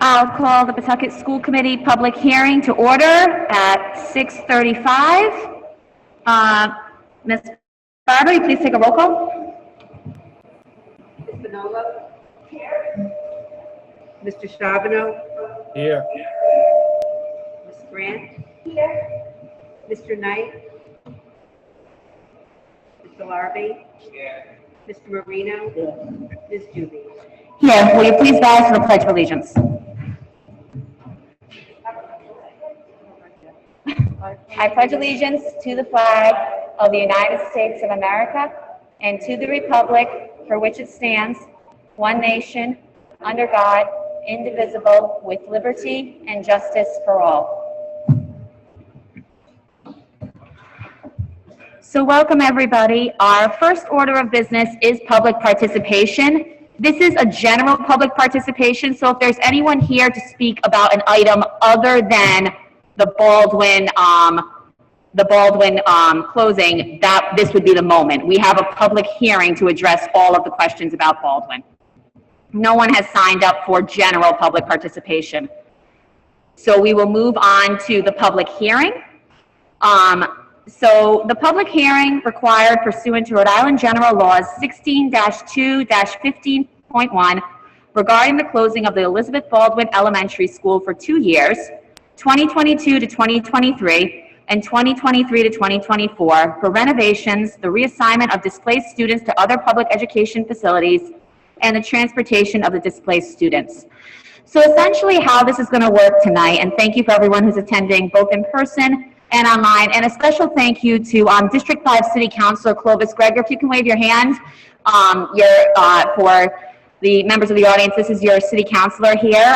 I'll call the Pawtucket School Committee public hearing to order at 6:35. Ms. Barber, you please take a roll call. Ms. Manolo? Here. Mr. Stabeno? Here. Ms. Grant? Here. Mr. Knight? Mr. Larrabee? Here. Mr. Marino? Here. Ms. Juby? Here, will you please rise for the Pledge of Allegiance? I pledge allegiance to the flag of the United States of America and to the republic for which it stands, one nation, under God, indivisible, with liberty and justice for all. So welcome, everybody. Our first order of business is public participation. This is a general public participation, so if there's anyone here to speak about an item other than the Baldwin closing, this would be the moment. We have a public hearing to address all of the questions about Baldwin. No one has signed up for general public participation. So we will move on to the public hearing. So the public hearing required pursuant to Rhode Island General Laws 16-2-15.1 regarding the closing of the Elizabeth Baldwin Elementary School for 2 years, 2022 to 2023, and 2023 to 2024 for renovations, the reassignment of displaced students to other public education facilities, and the transportation of the displaced students. So essentially how this is going to work tonight, and thank you for everyone who's attending both in person and online, and a special thank you to District 5 City Councilor Clovis Gregor. If you can wave your hand, for the members of the audience, this is your city councilor here.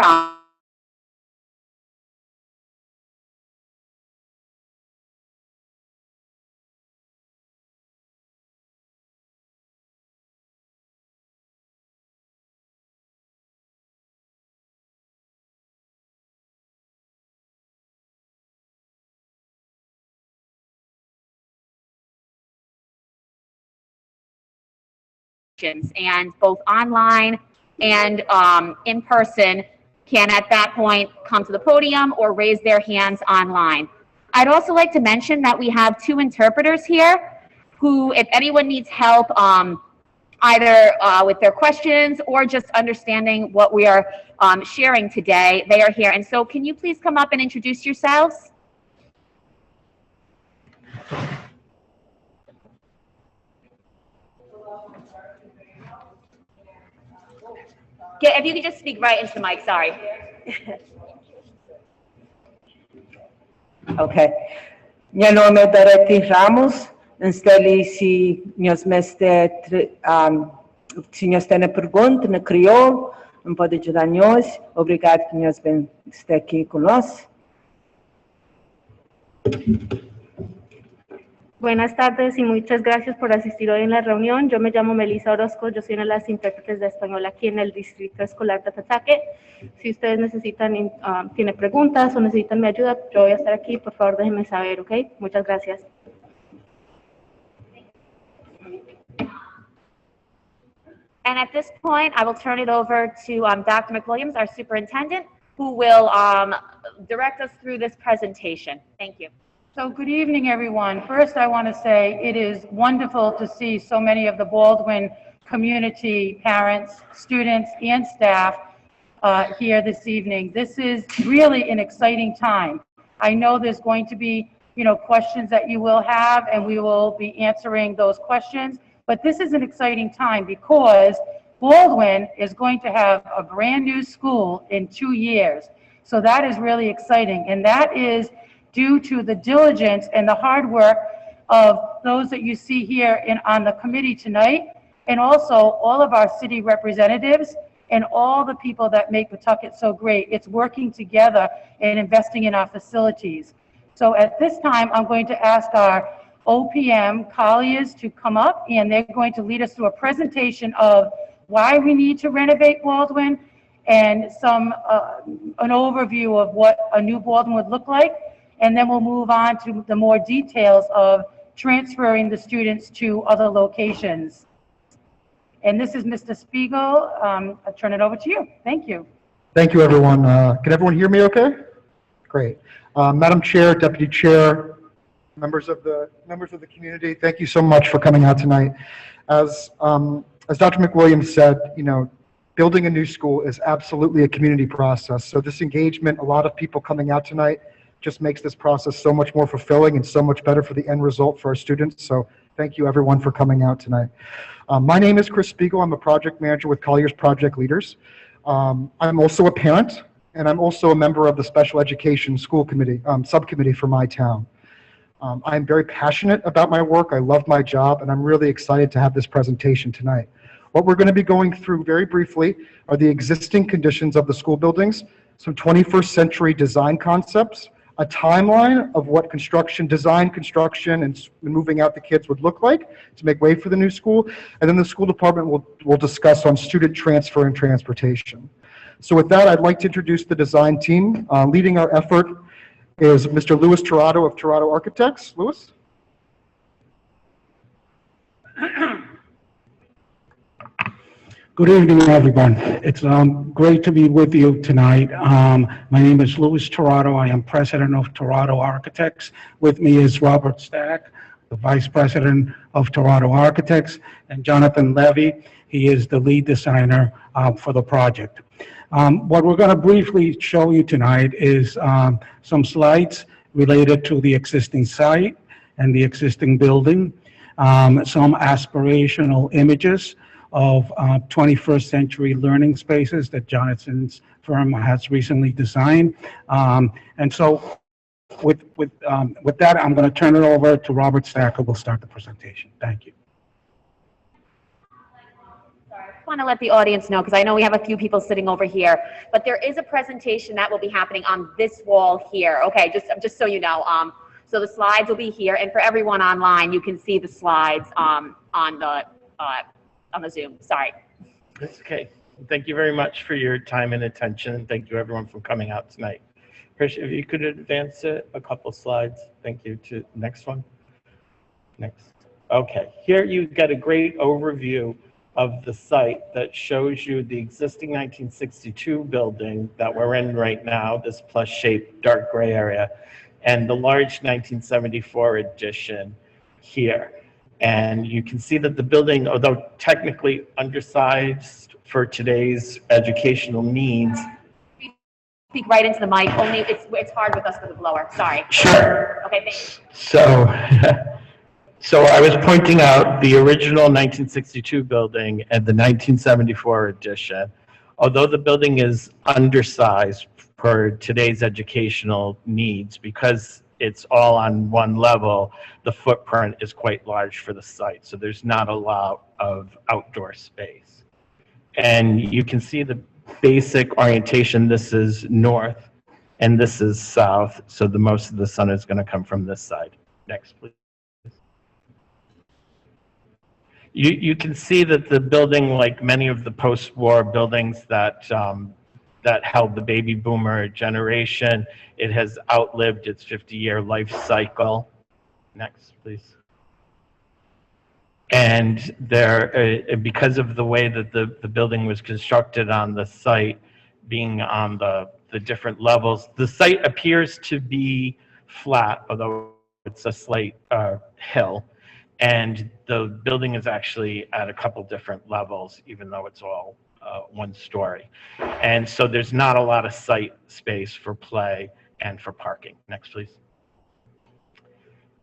And both online and in person can at that point come to the podium or raise their hands online. I'd also like to mention that we have 2 interpreters here who, if anyone needs help either with their questions or just understanding what we are sharing today, they are here. And so can you please come up and introduce yourselves? If you could just speak right into the mic, sorry. Okay. Meu nome é Dorothy Ramos. Esteli se nós mestre se nós temos pergunta na crioulo, não pode ajudar nós. Obrigado que nós bem está aqui conosco. Buenas tardes y muchas gracias por asistir hoy en la reunión. Yo me llamo Melissa Orozco, yo soy una de las intérpretes de español aquí en el Distrito Escolar de Pawtucket. Si ustedes necesitan, tienen preguntas o necesitan mi ayuda, yo voy a estar aquí, por favor déjenme saber, ¿ok? Muchas gracias. And at this point, I will turn it over to Dr. McWilliams, our superintendent, who will direct us through this presentation. Thank you. So good evening, everyone. First, I want to say it is wonderful to see so many of the Baldwin community, parents, students, and staff here this evening. This is really an exciting time. I know there's going to be, questions that you will have, and we will be answering those questions. But this is an exciting time because Baldwin is going to have a brand new school in 2 years. So that is really exciting, and that is due to the diligence and the hard work of those that you see here on the committee tonight, and also all of our city representatives and all the people that make Pawtucket so great. It's working together and investing in our facilities. So at this time, I'm going to ask our OPM colleagues to come up, and they're going to lead us through a presentation of why we need to renovate Baldwin and an overview of what a new Baldwin would look like. And then we'll move on to the more details of transferring the students to other locations. And this is Mr. Spiegel. I'll turn it over to you. Thank you. Thank you, everyone. Can everyone hear me okay? Great. Madam Chair, Deputy Chair, members of the community, thank you so much for coming out tonight. As Dr. McWilliams said, building a new school is absolutely a community process. So this engagement, a lot of people coming out tonight, just makes this process so much more fulfilling and so much better for the end result for our students. So thank you, everyone, for coming out tonight. My name is Chris Spiegel. I'm a project manager with Collier's Project Leaders. I'm also a parent, and I'm also a member of the Special Education School Committee, subcommittee for my town. I'm very passionate about my work. I love my job, and I'm really excited to have this presentation tonight. What we're going to be going through very briefly are the existing conditions of the school buildings, some 21st century design concepts, a timeline of what design, construction, and moving out the kids would look like to make way for the new school, and then the school department will discuss on student transfer and transportation. So with that, I'd like to introduce the design team. Leading our effort is Mr. Louis Tirado of Tirado Architects. Louis? Good evening, everyone. It's great to be with you tonight. My name is Louis Tirado. I am president of Tirado Architects. With me is Robert Stack, the vice president of Tirado Architects, and Jonathan Levy. He is the lead designer for the project. What we're going to briefly show you tonight is some slides related to the existing site and the existing building, some aspirational images of 21st century learning spaces that Jonathan's firm has recently designed. And so with that, I'm going to turn it over to Robert Stack, who will start the presentation. Thank you. I just want to let the audience know, because I know we have a few people sitting over here, but there is a presentation that will be happening on this wall here. Okay, just so you know. So the slides will be here, and for everyone online, you can see the slides on the Zoom. Sorry. That's okay. Thank you very much for your time and attention, and thank you everyone for coming out tonight. Chris, if you could advance it a couple slides. Thank you. To next one. Next. Okay. Here you get a great overview of the site that shows you the existing 1962 building that we're in right now, this plus-shaped dark gray area, and the large 1974 addition here. And you can see that the building, although technically undersized for today's educational needs. Speak right into the mic, only it's hard with us with the blower, sorry. Sure. Okay, thanks. So I was pointing out the original 1962 building and the 1974 addition. Although the building is undersized for today's educational needs, because it's all on one level, the footprint is quite large for the site. So there's not a lot of outdoor space. And you can see the basic orientation. This is north and this is south. So the most of the sun is going to come from this side. Next, please. You can see that the building, like many of the post-war buildings that held the baby boomer generation, it has outlived its 50-year life cycle. Next, please. And because of the way that the building was constructed on the site, being on the different levels, the site appears to be flat, although it's a slight hill. And the building is actually at a couple different levels, even though it's all one story. And so there's not a lot of site space for play and for parking. Next, please.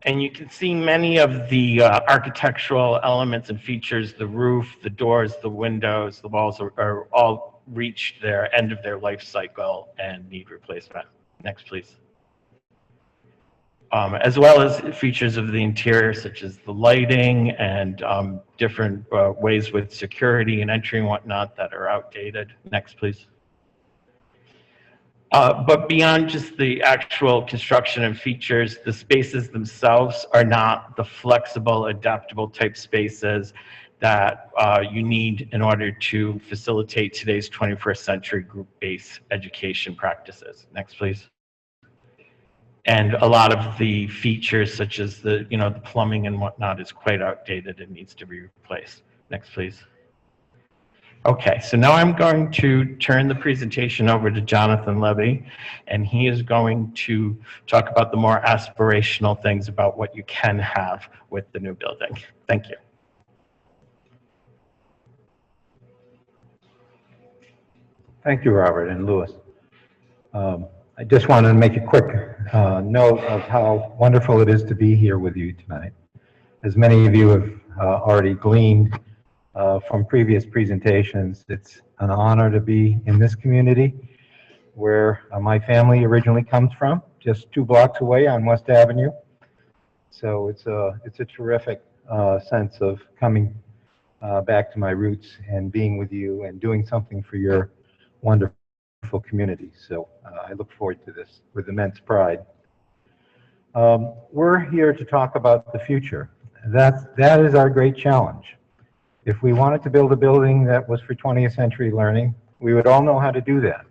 And you can see many of the architectural elements and features, the roof, the doors, the windows, the walls are all reached their end of their life cycle and need replacement. Next, please. As well as features of the interior, such as the lighting and different ways with security and entry and whatnot that are outdated. Next, please. But beyond just the actual construction and features, the spaces themselves are not the flexible, adaptable type spaces that you need in order to facilitate today's 21st century group-based education practices. Next, please. And a lot of the features, such as the plumbing and whatnot, is quite outdated and needs to be replaced. Next, please. Okay, so now I'm going to turn the presentation over to Jonathan Levy, and he is going to talk about the more aspirational things about what you can have with the new building. Thank you. Thank you, Robert and Louis. I just wanted to make a quick note of how wonderful it is to be here with you tonight. As many of you have already gleaned from previous presentations, it's an honor to be in this community where my family originally comes from, just 2 blocks away on West Avenue. So it's a terrific sense of coming back to my roots and being with you and doing something for your wonderful community. So I look forward to this with immense pride. We're here to talk about the future. That is our great challenge. If we wanted to build a building that was for 20th century learning, we would all know how to do that.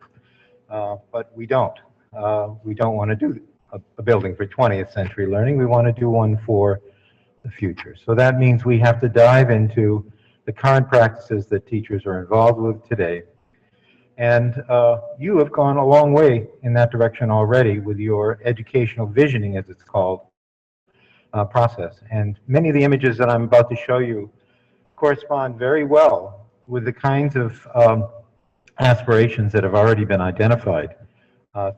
But we don't. We don't want to do a building for 20th century learning. We want to do one for the future. So that means we have to dive into the current practices that teachers are involved with today. And you have gone a long way in that direction already with your educational visioning, as it's called, process. And many of the images that I'm about to show you correspond very well with the kinds of aspirations that have already been identified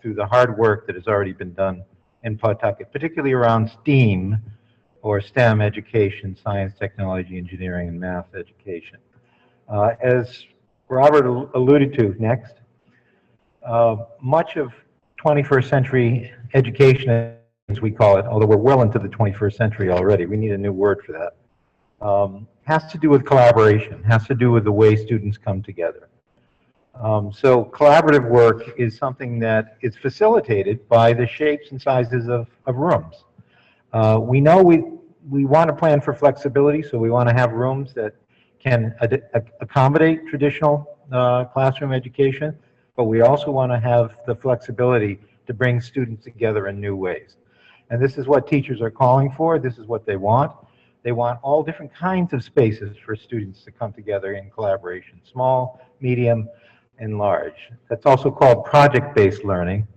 through the hard work that has already been done in Pawtucket, particularly around STEAM, or STEM education, science, technology, engineering, and math education. As Robert alluded to next, much of 21st century education, as we call it, although we're well into the 21st century already, we need a new word for that, has to do with collaboration, has to do with the way students come together. So collaborative work is something that is facilitated by the shapes and sizes of rooms. We know we want to plan for flexibility, so we want to have rooms that can accommodate traditional classroom education, but we also want to have the flexibility to bring students together in new ways. And this is what teachers are calling for. This is what they want. They want all different kinds of spaces for students to come together in collaboration, small, medium, and large. That's also called project-based learning,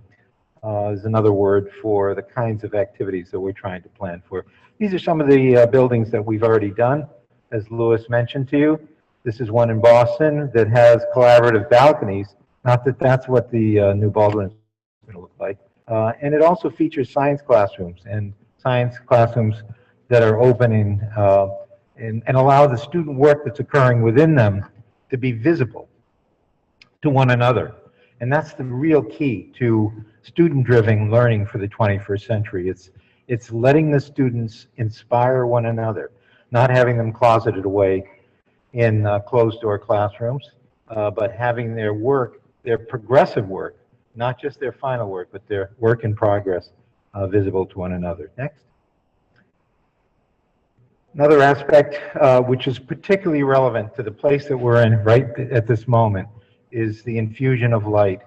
is another word for the kinds of activities that we're trying to plan for. These are some of the buildings that we've already done. As Louis mentioned to you, this is one in Boston that has collaborative balconies. Not that that's what the new Baldwin is going to look like. And it also features science classrooms and science classrooms that are open and allow the student work that's occurring within them to be visible to one another. And that's the real key to student-driven learning for the 21st century. It's letting the students inspire one another, not having them closeted away in closed-door classrooms, but having their work, their progressive work, not just their final work, but their work in progress visible to one another. Next. Another aspect which is particularly relevant to the place that we're in right at this moment is the infusion of light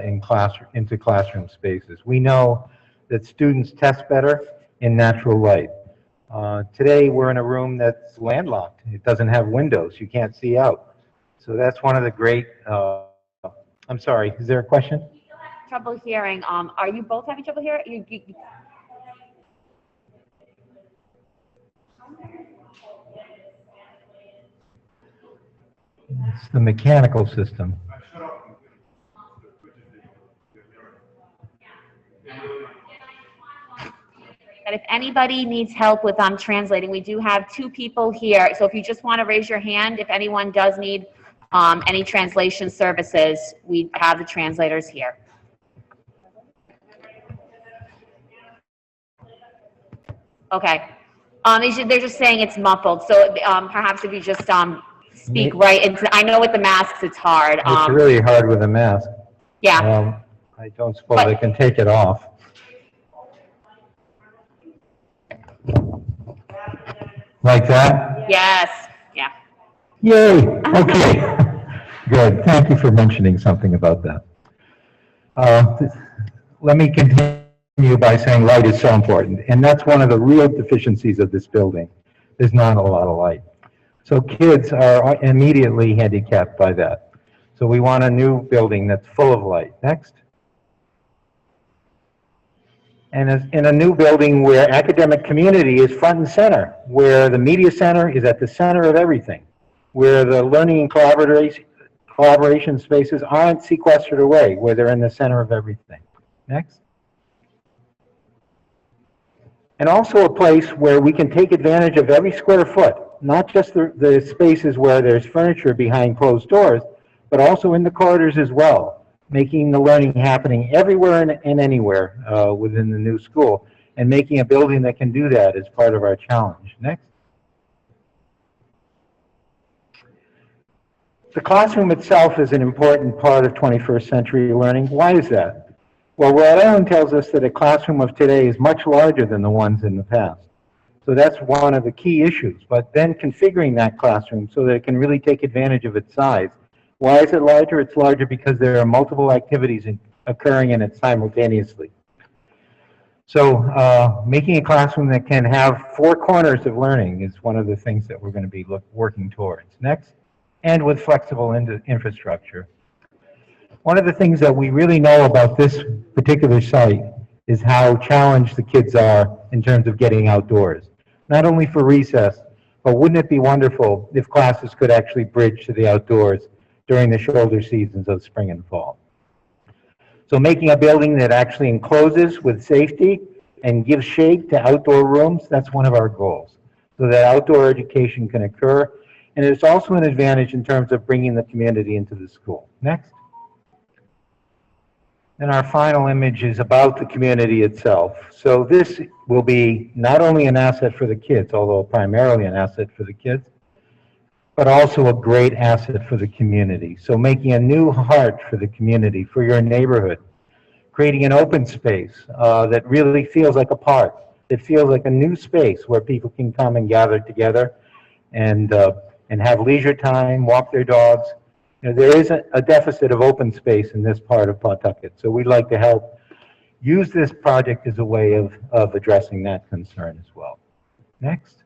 into classroom spaces. We know that students test better in natural light. Today we're in a room that's landlocked. It doesn't have windows. You can't see out. So that's one of the great, I'm sorry, is there a question? Trouble hearing. Are you both having trouble hearing? It's the mechanical system. And if anybody needs help with translating, we do have 2 people here. So if you just want to raise your hand, if anyone does need any translation services, we have the translators here. Okay. They're just saying it's muffled. So perhaps if you just speak right into, I know with the masks it's hard. It's really hard with a mask. Yeah. I don't suppose I can take it off. Like that? Yes. Yeah. Yay! Okay. Good. Thank you for mentioning something about that. Let me continue by saying light is so important, and that's one of the real deficiencies of this building. There's not a lot of light. So kids are immediately handicapped by that. So we want a new building that's full of light. Next. And in a new building where academic community is front and center, where the media center is at the center of everything, where the learning and collaboration spaces aren't sequestered away, where they're in the center of everything. Next. And also a place where we can take advantage of every square foot, not just the spaces where there's furniture behind closed doors, but also in the corridors as well, making the learning happening everywhere and anywhere within the new school, and making a building that can do that is part of our challenge. Next. The classroom itself is an important part of 21st century learning. Why is that? Well, Rhode Island tells us that a classroom of today is much larger than the ones in the past. So that's one of the key issues. But then configuring that classroom so that it can really take advantage of its size. Why is it larger? It's larger because there are multiple activities occurring in it simultaneously. So making a classroom that can have 4 corners of learning is one of the things that we're going to be working towards. Next. And with flexible infrastructure. One of the things that we really know about this particular site is how challenged the kids are in terms of getting outdoors. Not only for recess, but wouldn't it be wonderful if classes could actually bridge to the outdoors during the shoulder seasons of spring and fall. So making a building that actually encloses with safety and gives shade to outdoor rooms, that's one of our goals. So that outdoor education can occur. And it's also an advantage in terms of bringing the community into the school. Next. And our final image is about the community itself. So this will be not only an asset for the kids, although primarily an asset for the kids, but also a great asset for the community. So making a new heart for the community, for your neighborhood, creating an open space that really feels like a park, that feels like a new space where people can come and gather together and have leisure time, walk their dogs. You know, there is a deficit of open space in this part of Pawtucket, so we'd like to help use this project as a way of addressing that concern as well. Next.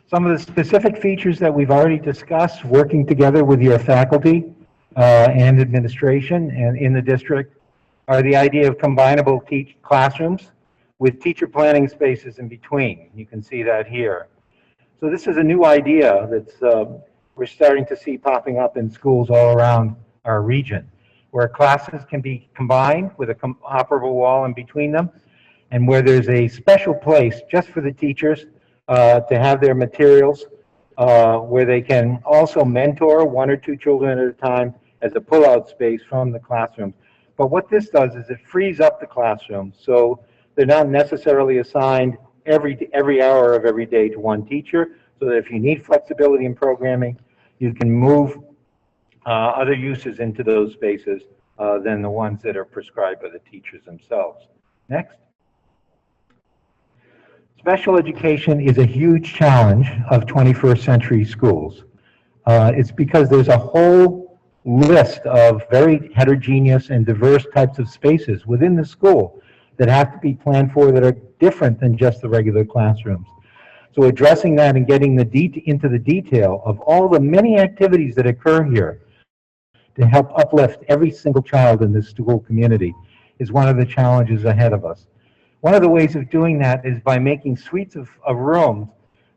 Some of the specific features that we've already discussed, working together with your faculty and administration and in the district, are the idea of combinable classrooms with teacher planning spaces in between. You can see that here. So this is a new idea that's we're starting to see popping up in schools all around our region, where classes can be combined with a operable wall in between them, and where there's a special place just for the teachers to have their materials, where they can also mentor 1 or 2 children at a time as a pull-out space from the classrooms. But what this does is it frees up the classroom, so they're not necessarily assigned every hour of every day to one teacher, so that if you need flexibility in programming, you can move other uses into those spaces than the ones that are prescribed by the teachers themselves. Next. Special education is a huge challenge of 21st century schools. It's because there's a whole list of very heterogeneous and diverse types of spaces within the school that have to be planned for that are different than just the regular classrooms. So addressing that and getting into the detail of all the many activities that occur here to help uplift every single child in this school community is one of the challenges ahead of us. One of the ways of doing that is by making suites of rooms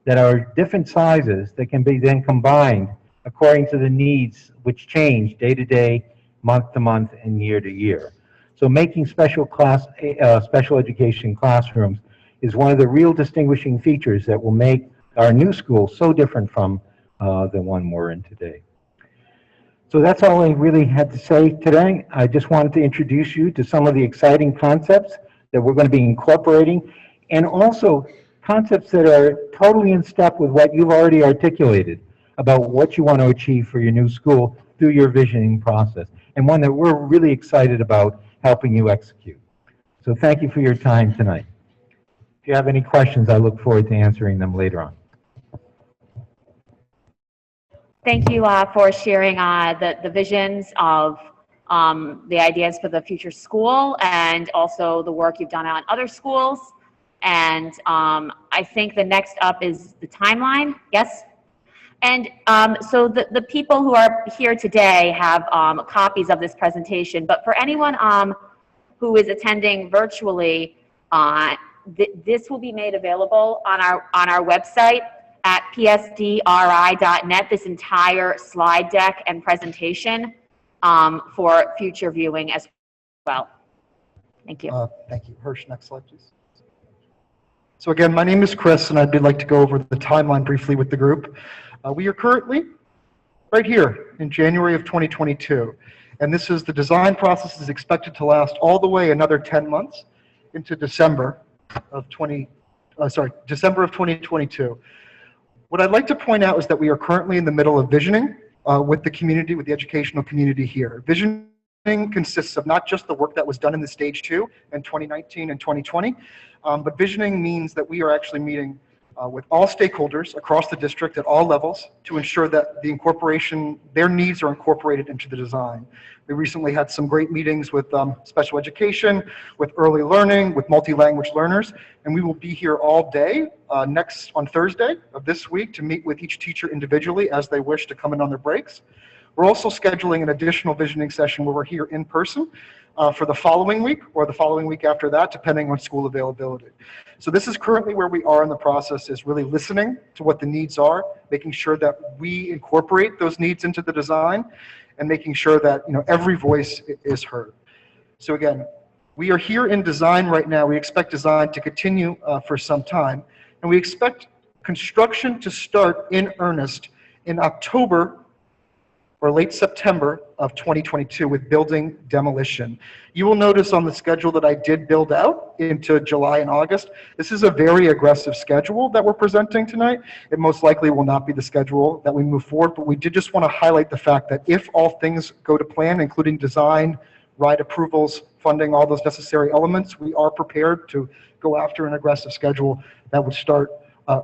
that are different sizes that can be then combined according to the needs which change day to day, month to month, and year to year. So making special education classrooms is one of the real distinguishing features that will make our new school so different from the one we're in today. So that's all I really had to say today. I just wanted to introduce you to some of the exciting concepts that we're going to be incorporating, and also concepts that are totally in step with what you've already articulated about what you want to achieve for your new school through your visioning process, and one that we're really excited about helping you execute. So thank you for your time tonight. If you have any questions, I look forward to answering them later on. Thank you for sharing the visions of the ideas for the future school, and also the work you've done on other schools. And I I think the next up is the timeline, yes? And so the people who are here today have copies of this presentation, but for anyone who is attending virtually, this will be made available on our website at psdri.net, this entire slide deck and presentation for future viewing as well. Thank you. Thank you. Hirsch, next slide, please. So again, my name is Chris, and I'd like to go over the timeline briefly with the group. We are currently right here in January of 2022, and this is the design process is expected to last all the way another 10 months into December of 2022. What I'd like to point out is that we are currently in the middle of visioning with the community, with the educational community here. Visioning consists of not just the work that was done in the stage 2 in 2019 and 2020, but visioning means that we are actually meeting with all stakeholders across the district at all levels to ensure that their needs are incorporated into the design. We recently had some great meetings with special education, with early learning, with multi-language learners, and we will be here all day on Thursday of this week to meet with each teacher individually as they wish to come in on their breaks. We're also scheduling an additional visioning session where we're here in person for the following week or the following week after that, depending on school availability. So this is currently where we are in the process, is really listening to what the needs are, making sure that we incorporate those needs into the design, and making sure that every voice is heard. So again, we are here in design right now. We expect design to continue for some time, and we expect construction to start in earnest in October or late September of 2022 with building demolition. You will notice on the schedule that I did build out into July and August. This is a very aggressive schedule that we're presenting tonight. It most likely will not be the schedule that we move forward, but we did just want to highlight the fact that if all things go to plan, including design, RIDE approvals, funding, all those necessary elements, we are prepared to go after an aggressive schedule that would start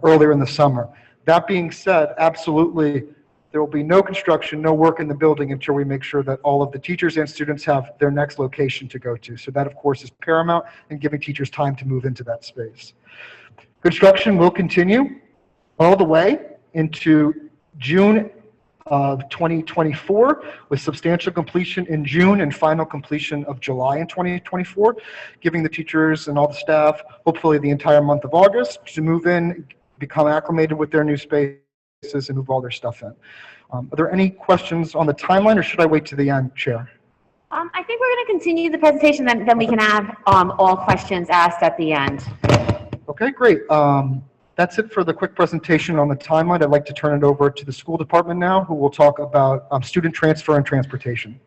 earlier in the summer. That being said, absolutely, there will be no construction, no work in the building until we make sure that all of the teachers and students have their next location to go to. So that, of course, is paramount in giving teachers time to move into that space. Construction will continue all the way into June of 2024 with substantial completion in June and final completion of July in 2024, giving the teachers and all the staff, hopefully the entire month of August, to move in, become acclimated with their new space, and move all their stuff in. Are there any questions on the timeline, or should I wait to the end, Chair? I think we're going to continue the presentation, then we can have all questions asked at the end. Okay, great. That's it for the quick presentation on the timeline. I'd like to turn it over to the school department now, who will talk about student transfer and transportation.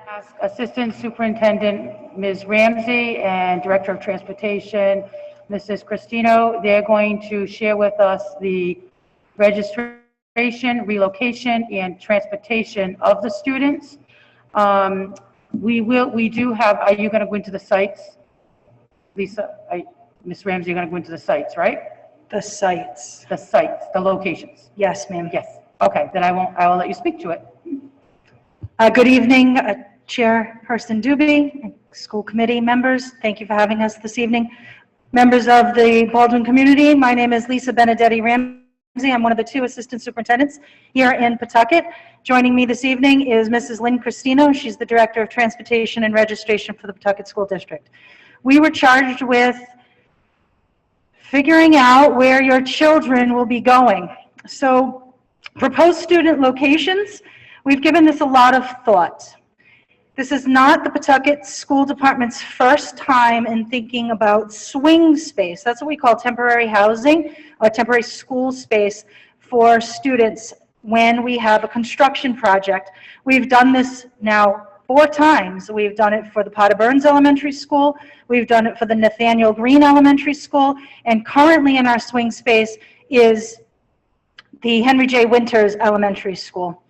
Ask Assistant Superintendent Ms. Ramsey and Director of Transportation Mrs. Cristino. They're going to share with us the registration, relocation, and transportation of the students. We do have, are you going to go into the sites? Lisa, Ms. Ramsey, you're going to go into the sites, right? The sites. The sites, the locations. Yes, ma'am. Yes. Okay, then I will let you speak to it. Good evening, Chairperson Doobie, school committee members. Thank you for having us this evening. Members of the Baldwin community, my name is Lisa Benedetti Ramsey. I'm one of the 2 assistant superintendents here in Pawtucket. Joining me this evening is Mrs. Lynn Cristino. She's the Director of Transportation and Registration for the Pawtucket School District. We were charged with figuring out where your children will be going. So, proposed student locations, we've given this a lot of thought. This is not the Pawtucket School Department's first time in thinking about swing space. That's what we call temporary housing or temporary school space for students when we have a construction project. We've done this now 4 times. We've done it for the Potter Burns Elementary School. We've done it for the Nathaniel Green Elementary School. And currently in our swing space is the Henry J. Winters Elementary School.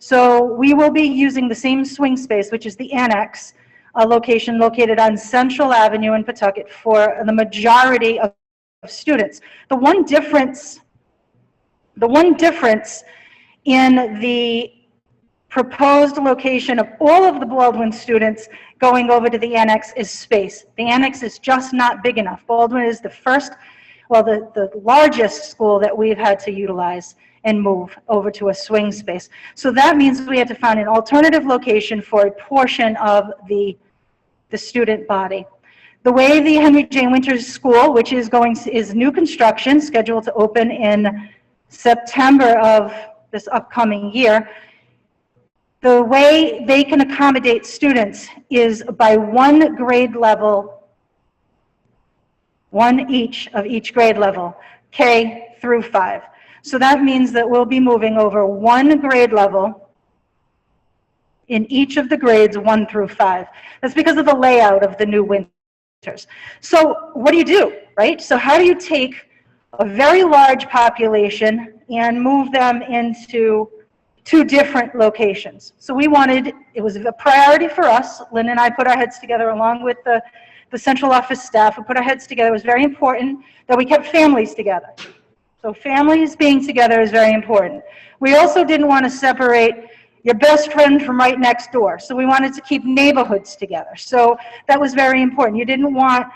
So we will be using the same swing space, which is the annex, a location located on Central Avenue in Pawtucket for the majority of students. The one difference in the proposed location of all of the Baldwin students going over to the annex is space. The annex is just not big enough. Baldwin is the first, well, the largest school that we've had to utilize and move over to a swing space. So that means we had to find an alternative location for a portion of the student body. The way the Henry J. Winters School, which is new construction, scheduled to open in September of this upcoming year, the way they can accommodate students is by one grade level, one each of each grade level, K through 5. So that means that we'll be moving over one grade level in each of the grades 1 through 5. That's because of the layout of the new Winters. So what do you do, right? So how do you take a very large population and move them into 2 different locations? So it was a priority for us. Lynn and I put our heads together along with the central office staff. We put our heads together. It was very important that we kept families together. So families being together is very important. We also didn't want to separate your best friend from right next door. So we wanted to keep neighborhoods together. So that was very important. You didn't want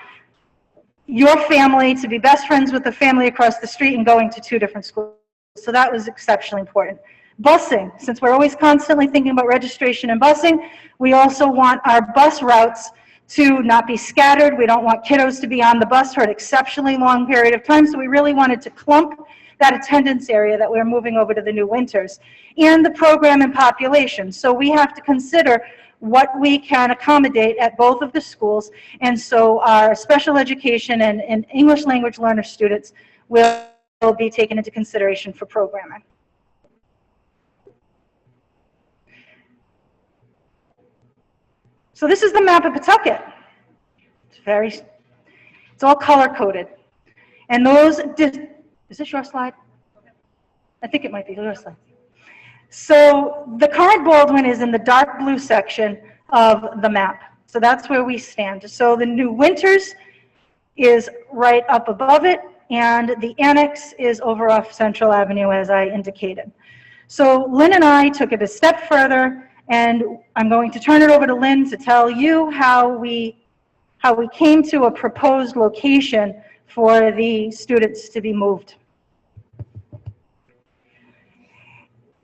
your family to be best friends with the family across the street and going to 2 different schools. So that was exceptionally important. Busing, since we're always constantly thinking about registration and busing, we also want our bus routes to not be scattered. We don't want kiddos to be on the bus for an exceptionally long period of time, so we really wanted to clump that attendance area that we're moving over to the new Winters, and the program and population. So we have to consider what we can accommodate at both of the schools, and so our special education and English language learner students will be taken into consideration for programming. So this is the map of Pawtucket. It's all color-coded. And those, is this your slide? I think it might be your slide. So the current Baldwin is in the dark blue section of the map. So that's where we stand. So the new Winters is right up above it, and the annex is over off Central Avenue, as I indicated. So Lynn and I took it a step further, and I'm going to turn it over to Lynn to tell you how we came to a proposed location for the students to be moved.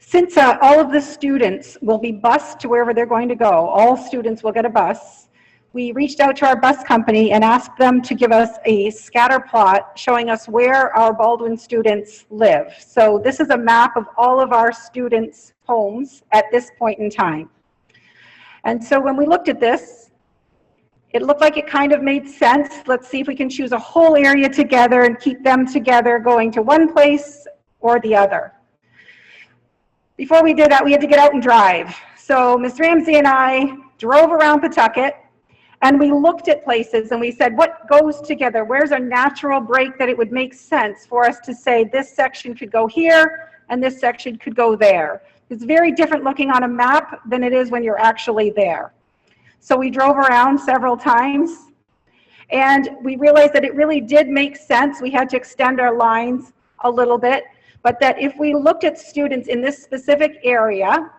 Since all of the students will be bused to wherever they're going to go, all students will get a bus, we reached out to our bus company and asked them to give us a scatter plot showing us where our Baldwin students live. So this is a map of all of our students' homes at this point in time. And so when we looked at this, it looked like it kind of made sense. Let's see if we can choose a whole area together and keep them together going to one place or the other. Before we did that, we had to get out and drive. So Ms. Ramsey and I drove around Pawtucket, and we looked at places and we said, what goes together? Where's a natural break that it would make sense for us to say this section could go here and this section could go there? It's very different looking on a map than it is when you're actually there. So we drove around several times, and we realized that it really did make sense. We had to extend our lines a little bit, but that if we looked at students in this specific area,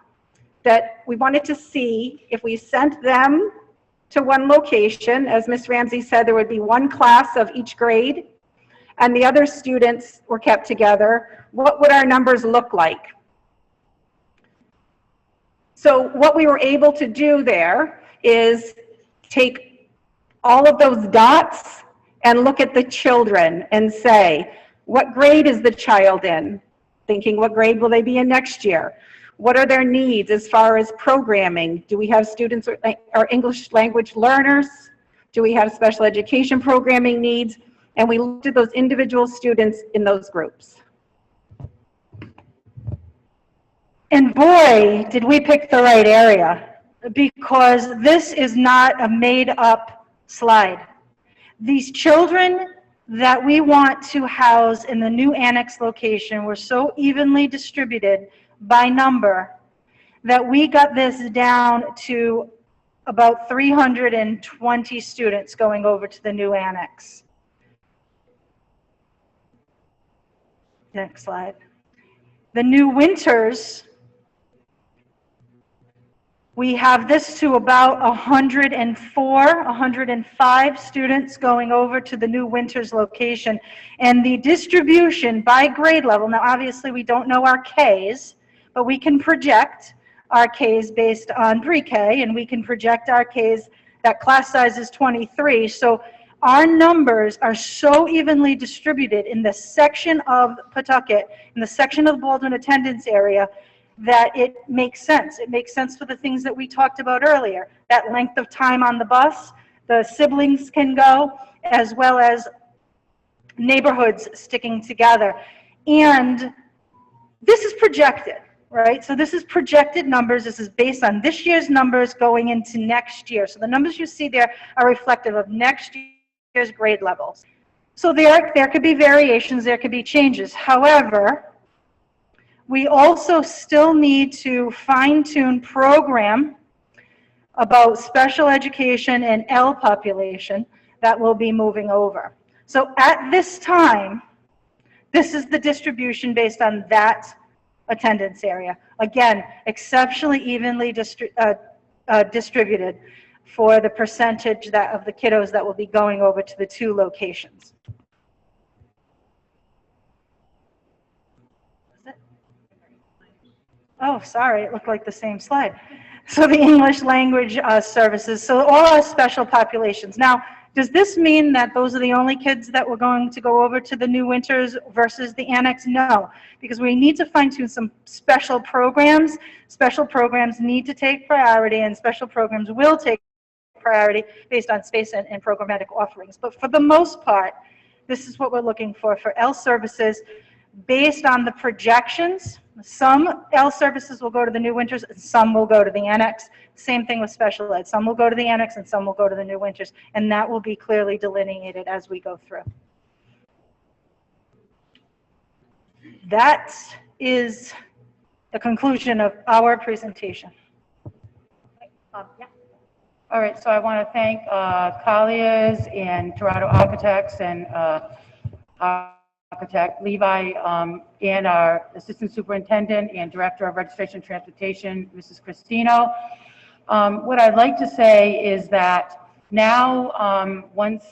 that we wanted to see if we sent them to one location, as Ms. Ramsey said, there would be one class of each grade, and the other students were kept together, what would our numbers look like? So what we were able to do there is take all of those dots and look at the children and say, what grade is the child in? Thinking, what grade will they be in next year? What are their needs as far as programming? Do we have students or English language learners? Do we have special education programming needs? And we looked at those individual students in those groups. And boy, did we pick the right area, because this is not a made-up slide. These children that we want to house in the new annex location were so evenly distributed by number that we got this down to about 320 students going over to the new annex. Next slide. The new Winters We have this to about 104, 105 students going over to the new Winters location. And the distribution by grade level, now obviously we don't know our Ks, but we can project our Ks based on pre-K, and we can project our Ks, that class size is 23. So our numbers are so evenly distributed in the section of Pawtucket, in the section of the Baldwin attendance area, that it makes sense. It makes sense for the things that we talked about earlier. That length of time on the bus, the siblings can go, as well as neighborhoods sticking together. And this is projected, right? So this is projected numbers. This is based on this year's numbers going into next year. So the numbers you see there are reflective of next year's grade levels. So there could be variations, there could be changes. However, we also still need to fine-tune program about special education and L population that will be moving over. So at this time, this is the distribution based on that attendance area. Again, exceptionally evenly distributed for the percentage of the kiddos that will be going over to the two locations. Oh, sorry, it looked like the same slide. So the English language services, so all our special populations. Now, does this mean that those are the only kids that we're going to go over to the new Winters versus the annex? No, because we need to fine tune some special programs. Special programs need to take priority, and special programs will take priority based on space and programmatic offerings. But for the most part, this is what we're looking for L services based on the projections. Some L services will go to the new Winters and some will go to the annex. Same thing with special ed. Some will go to the annex and some will go to the new Winters, and that will be clearly delineated as we go through. That is the conclusion of our presentation. Yeah. All right, so I want to thank Colliers and Toronto Architects and Architect Levi and our Assistant Superintendent and Director of Registration and Transportation, Mrs. Cristino. What I'd like to say is that now, once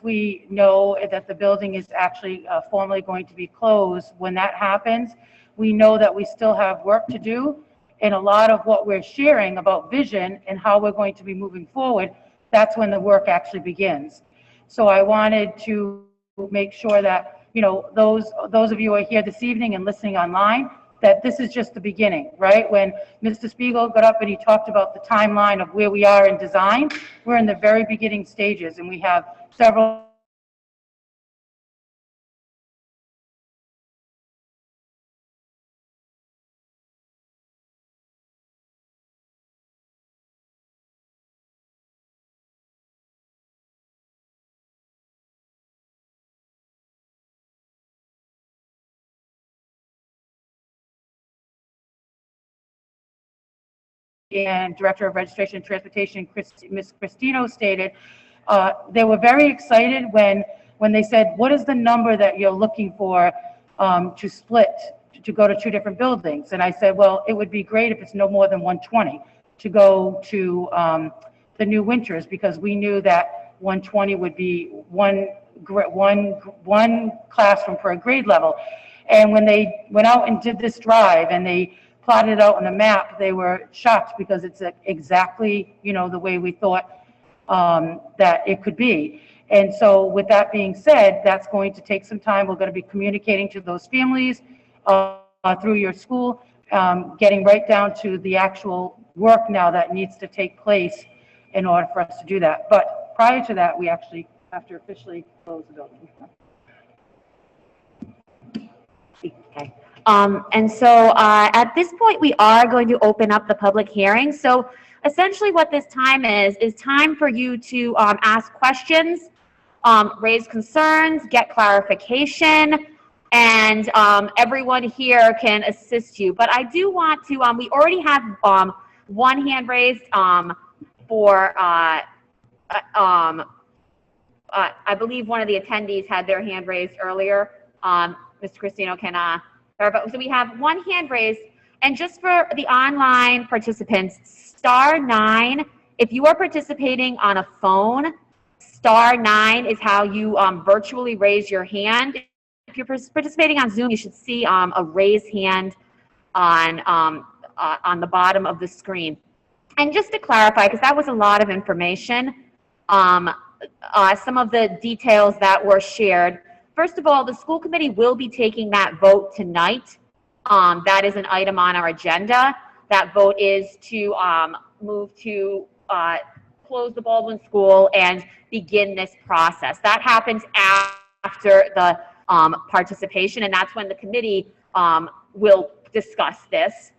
we know that the building is actually formally going to be closed, when that happens, we know that we still have work to do. And a lot of what we're sharing about vision and how we're going to be moving forward, that's when the work actually begins. So I wanted to make sure that, you know, those of you who are here this evening and listening online, that this is just the beginning, right? When Mr. Spiegel got up and he talked about the timeline of where we are in design, we're in the very beginning stages, and we have several and Director of Registration and Transportation, Ms. Cristino, stated, they were very excited when they said, what is the number that you're looking for to split, to go to two different buildings? And I said, well, it would be great if it's no more than 120 to go to the new Winters, because we knew that 120 would be one classroom per grade level. And when they went out and did this drive and they plotted it out on a map, they were shocked because it's exactly, you know, the way we thought that it could be. And so with that being said, that's going to take some time. We're going to be communicating to those families through your school, getting right down to the actual work now that needs to take place in order for us to do that. But prior to that, we actually have to officially close the building. Okay. And so at this point, we are going to open up the public hearing. So essentially what this time is time for you to ask questions, raise concerns, get clarification, and everyone here can assist you. But I do want to, we already have one hand raised for, I believe one of the attendees had their hand raised earlier. Mr. Cristino can verify. So we have one hand raised And just for the online participants, *9, if you are participating on a phone, *9 is how you virtually raise your hand. If you're participating on Zoom, you should see a raise hand on the bottom of the screen. And just to clarify, because that was a lot of information, some of the details that were shared. First of all, the school committee will be taking that vote tonight. That is an item on our agenda. That vote is to move to close the Baldwin School and begin this process. That happens after the participation, and that's when the committee will discuss this.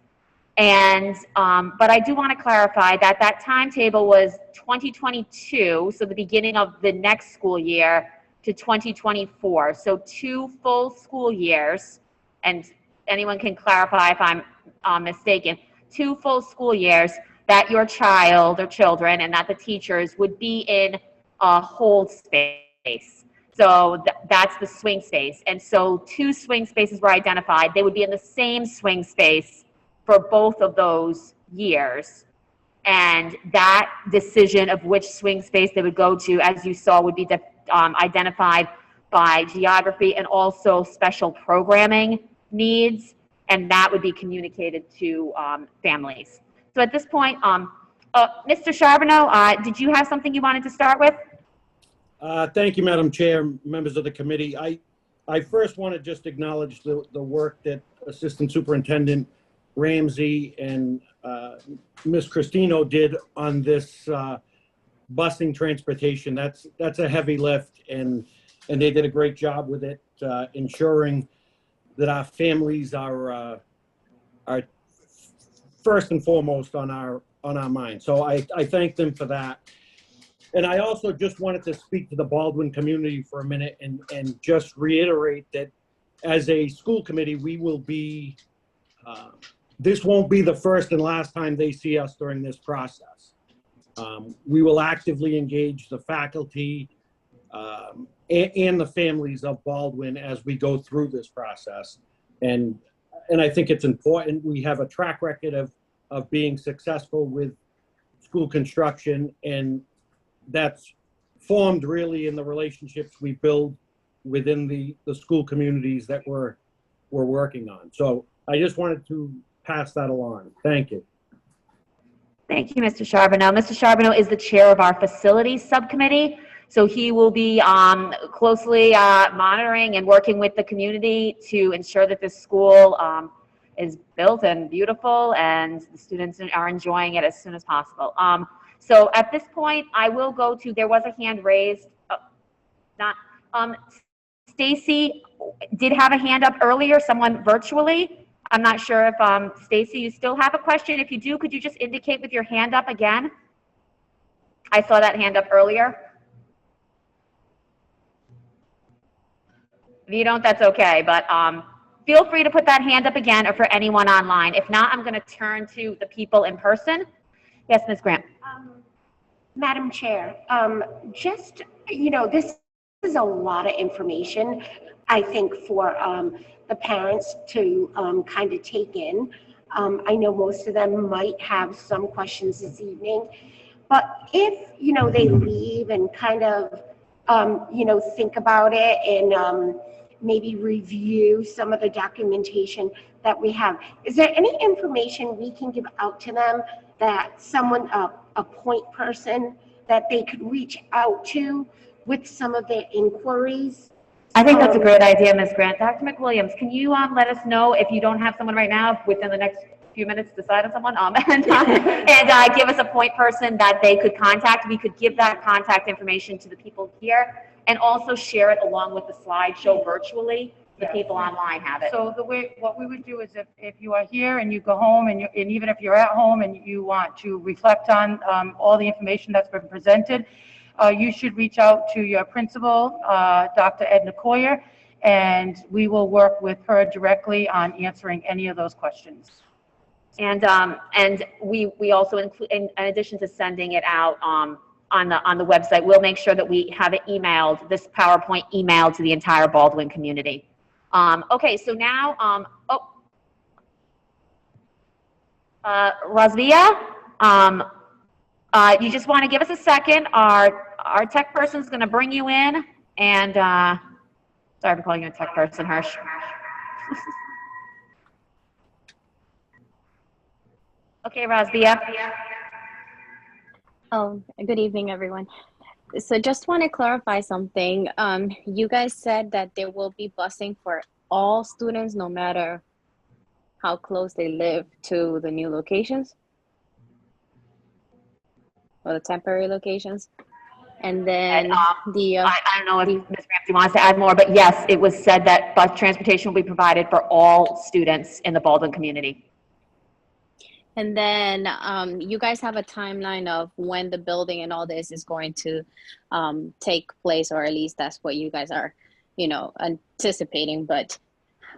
And, but I do want to clarify that that timetable was 2022, so the beginning of the next school year, to 2024. So 2 full school years, and anyone can clarify if I'm mistaken, 2 full school years that your child or children and that the teachers would be in a hold space. So that's the swing space. And so 2 swing spaces were identified. They would be in the same swing space for both of those years. And that decision of which swing space they would go to, as you saw, would be identified by geography and also special programming needs, and that would be communicated to families. So at this point, Mr. Charbonneau, did you have something you wanted to start with? Thank you, Madam Chair, members of the committee. I first want to just acknowledge the work that Assistant Superintendent Ramsey and Ms. Christino did on this busing transportation. That's a heavy lift, and they did a great job with it, ensuring that our families are first and foremost on our mind. So I thank them for that. And I also just wanted to speak to the Baldwin community for a minute and just reiterate that as a school committee, we will be, this won't be the first and last time they see us during this process. We will actively engage the faculty and the families of Baldwin as we go through this process. And I think it's important. We have a track record of being successful with school construction, and that's formed really in the relationships we build within the school communities that we're working on. So I just wanted to pass that along. Thank you. Thank you, Mr. Charbonneau. Mr. Charbonneau is the chair of our facilities subcommittee, so he will be closely monitoring and working with the community to ensure that this school is built and beautiful and the students are enjoying it as soon as possible. So at this point, I will go to, there was a hand raised, Stacy did have a hand up earlier, someone virtually. I'm not sure if, Stacy, you still have a question. If you do, could you just indicate with your hand up again? I saw that hand up earlier. If you don't, that's okay, but feel free to put that hand up again, or for anyone online. If not, I'm gonna turn to the people in person. Yes, Ms. Grant. Madam Chair, just, this is a lot of information, I think, for the parents to kind of take in. I know most of them might have some questions this evening, but if, they leave and kind of, think about it and maybe review some of the documentation that we have, is there any information we can give out to them that someone, a point person that they could reach out to with some of their inquiries? I think that's a great idea, Ms. Grant. Dr. McWilliams, can you let us know if you don't have someone right now, within the next few minutes, decide on someone, and give us a point person that they could contact. We could give that contact information to the people here and also share it along with the slideshow virtually. The people online have it. So what we would do is if you are here and you go home and even if you're at home and you want to reflect on all the information that's been presented, you should reach out to your principal, Dr. Edna Coyer, and we will work with her directly on answering any of those questions. And we also include, in addition to sending it out on the website, we'll make sure that we have it emailed, this PowerPoint emailed to the entire Baldwin community. Okay, so now, Razvia, you just want to give us a second. Our tech person's going to bring you in, and sorry for calling you a tech person, Hirsch. Okay, Razvia. Oh, good evening, everyone. So just want to clarify something. You guys said that there will be busing for all students, no matter how close they live to the new locations or the temporary locations. And then I don't know if Ms. Ramsey wants to add more, but yes, it was said that bus transportation will be provided for all students in the Baldwin community. And then you guys have a timeline of when the building and all this is going to take place, or at least that's what you guys are, anticipating. But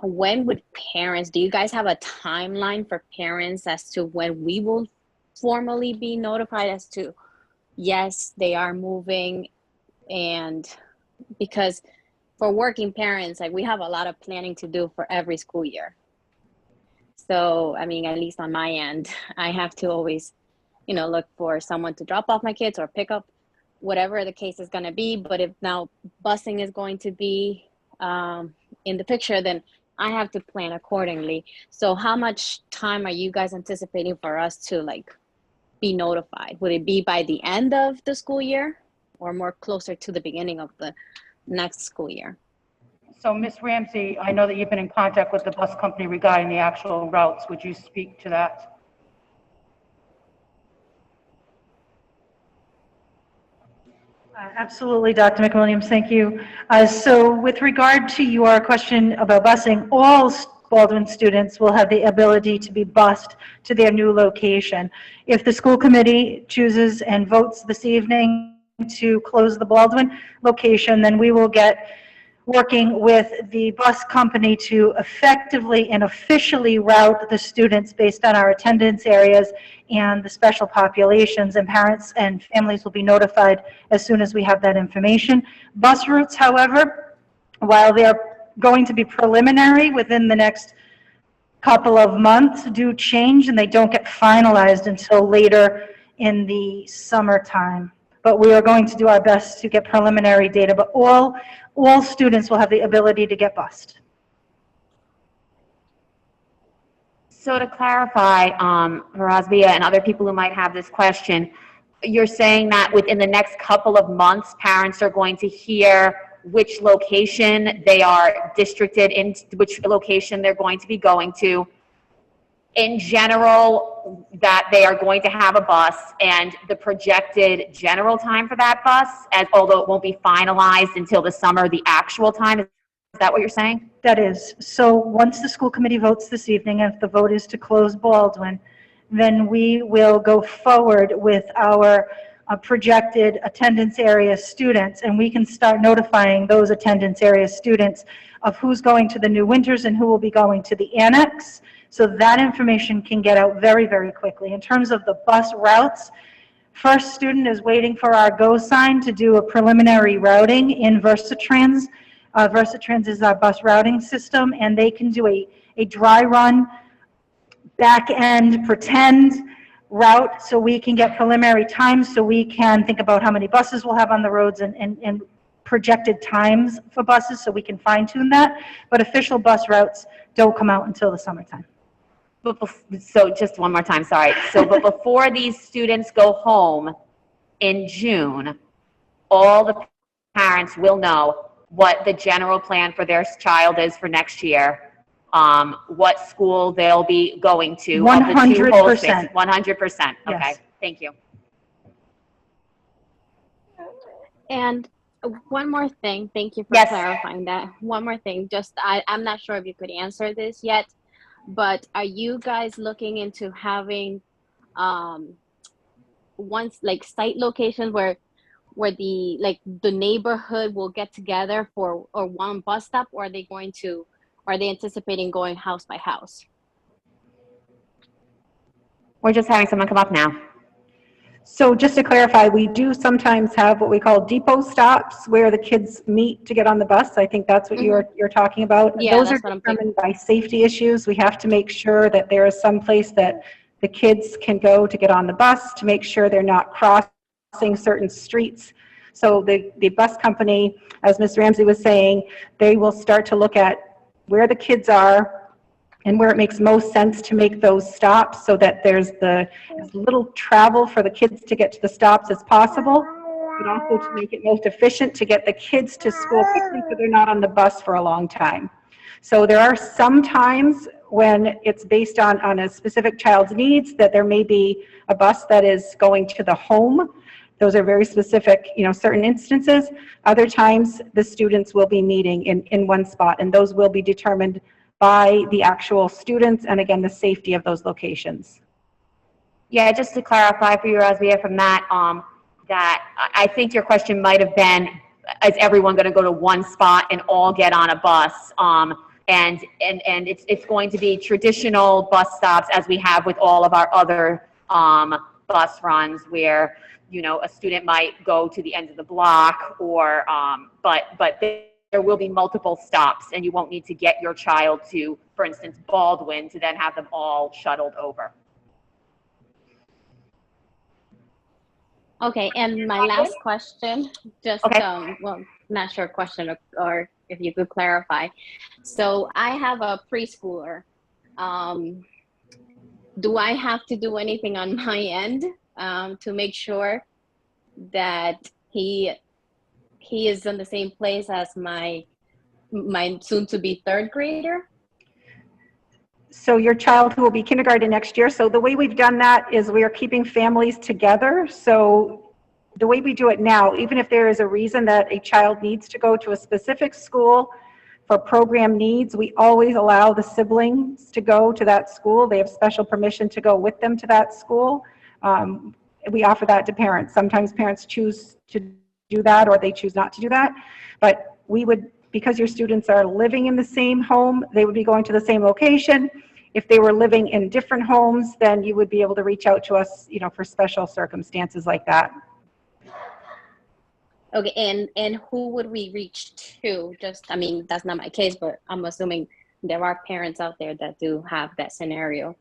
when would parents, do you guys have a timeline for parents as to when we will formally be notified as to, yes, they are moving? And because for working parents, like, we have a lot of planning to do for every school year. So, I mean, at least on my end, I have to always, look for someone to drop off my kids or pick up, whatever the case is going to be. But if now busing is going to be in the picture, then I have to plan accordingly. So how much time are you guys anticipating for us to, be notified? Would it be by the end of the school year or more closer to the beginning of the next school year? So Ms. Ramsey, I know that you've been in contact with the bus company regarding the actual routes. Would you speak to that? Absolutely, Dr. McWilliams, thank you. So with regard to your question about busing, all Baldwin students will have the ability to be bused to their new location. If the school committee chooses and votes this evening to close the Baldwin location, then we will get working with the bus company to effectively and officially route the students based on our attendance areas and the special populations, and parents and families will be notified as soon as we have that information. Bus routes, however, while they're going to be preliminary within the next couple of months, do change, and they don't get finalized until later in the summertime. But we are going to do our best to get preliminary data, but all students will have the ability to get bused. So to clarify, Razvia and other people who might have this question, you're saying that within the next couple of months, parents are going to hear which location they are districted in, which location they're going to be going to. In general, that they are going to have a bus, and the projected general time for that bus, although it won't be finalized until the summer, the actual time, is that what you're saying? That is. So once the school committee votes this evening, and if the vote is to close Baldwin, then we will go forward with our projected attendance area students, and we can start notifying those attendance area students of who's going to the New Winters and who will be going to the annex. So that information can get out very, very quickly. In terms of the bus routes, first student is waiting for our go sign to do a preliminary routing in Versatrans. Versatrans is our bus routing system, and they can do a dry run, back end, pretend route, so we can get preliminary times, so we can think about how many buses we'll have on the roads and projected times for buses, so we can fine tune that. But official bus routes don't come out until the summertime. So just one more time, sorry. So, but before these students go home in June, all the parents will know what the general plan for their child is for next year, what school they'll be going to. 100%. 100%. Okay, Yes. thank you. And one more thing, thank you for Yes. clarifying that. One more thing, just I'm not sure if you could answer this yet, but are you guys looking into having site locations where the neighborhood will get together for one bus stop, or are they anticipating going house by house? We're just having someone come up now. So just to clarify, we do sometimes have what we call depot stops where the kids meet to get on the bus. I think that's what you're talking about. Yeah, Those are that's what I'm thinking. determined by safety issues. We have to make sure that there is some place that the kids can go to get on the bus, to make sure they're not crossing certain streets. So the bus company, as Ms. Ramsey was saying, they will start to look at where the kids are and where it makes most sense to make those stops so that there's as little travel for the kids to get to the stops as possible, but also to make it most efficient to get the kids to school quickly so they're not on the bus for a long time. So there are some times when it's based on a specific child's needs that there may be a bus that is going to the home. Those are very specific, certain instances. Other times the students will be meeting in one spot, and those will be determined by the actual students and again, the safety of those locations. Yeah, just to clarify for you, Razia, from that, that I think your question might have been, is everyone going to go to one spot and all get on a bus? And it's going to be traditional bus stops as we have with all of our other bus runs where, a student might go to the end of the block or, but there will be multiple stops and you won't need to get your child to, for instance, Baldwin to then have them all shuttled over. Okay, and my last question, just, Okay. well, not sure question or if you could clarify. So I have a preschooler. Do I have to do anything on my end to make sure that he is in the same place as my soon-to-be third grader? So your child who will be kindergarten next year. So the way we've done that is we are keeping families together. So the way we do it now, even if there is a reason that a child needs to go to a specific school for program needs, we always allow the siblings to go to that school. They have special permission to go with them to that school. We offer that to parents. Sometimes parents choose to do that or they choose not to do that. But we would, because your students are living in the same home, they would be going to the same location. If they were living in different homes, then you would be able to reach out to us, for special circumstances like that. Okay, and who would we reach to? Just, I mean, that's not my case, but I'm assuming there are parents out there that do have that scenario.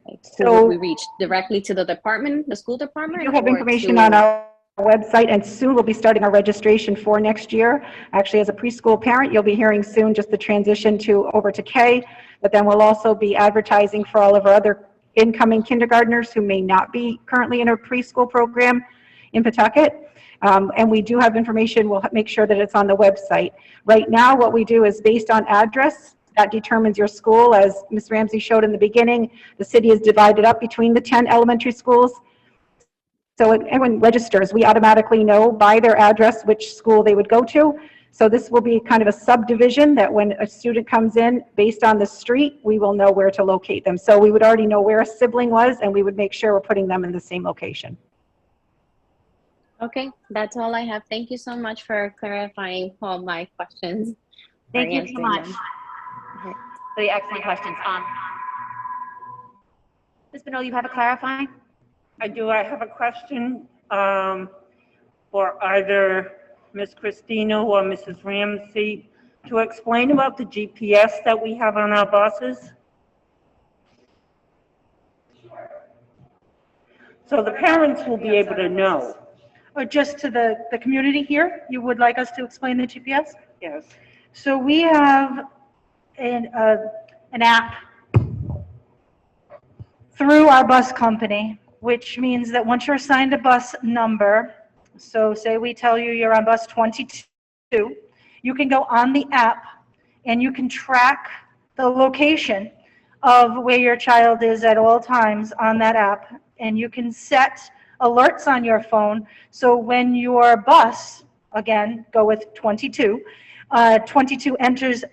Like, who would we reach? Directly to the department, the school department? We do have or information to... on our website, and soon we'll be starting our registration for next year. Actually, as a preschool parent, you'll be hearing soon just the transition over to K, but then we'll also be advertising for all of our other incoming kindergartners who may not be currently in a preschool program in Pawtucket. And we do have information. We'll make sure that it's on the website. Right now, what we do is based on address. That determines your school. As Ms. Ramsey showed in the beginning, the city is divided up between the 10 elementary schools. So when everyone registers, we automatically know by their address which school they would go to. So this will be kind of a subdivision that when a student comes in based on the street, we will know where to locate them. So we would already know where a sibling was and we would make sure we're putting them in the same location. Okay, that's all I have. Thank you so much for clarifying all my questions. Thank you so much for the excellent questions. Ms. Bonneau, you have a clarifying? I do. I have a question for either Ms. Christina or Mrs. Ramsey to explain about the GPS that we have on our buses. So the parents will be able to know. Or just to the community here, you would like us to explain the GPS? Yes. So we have an app through our bus company, which means that once you're assigned a bus number, so say we tell you you're on bus 22, you can go on the app and you can track the location of where your child is at all times on that app, and you can set alerts on your phone. So when your bus, again, go with 22, 22 enters,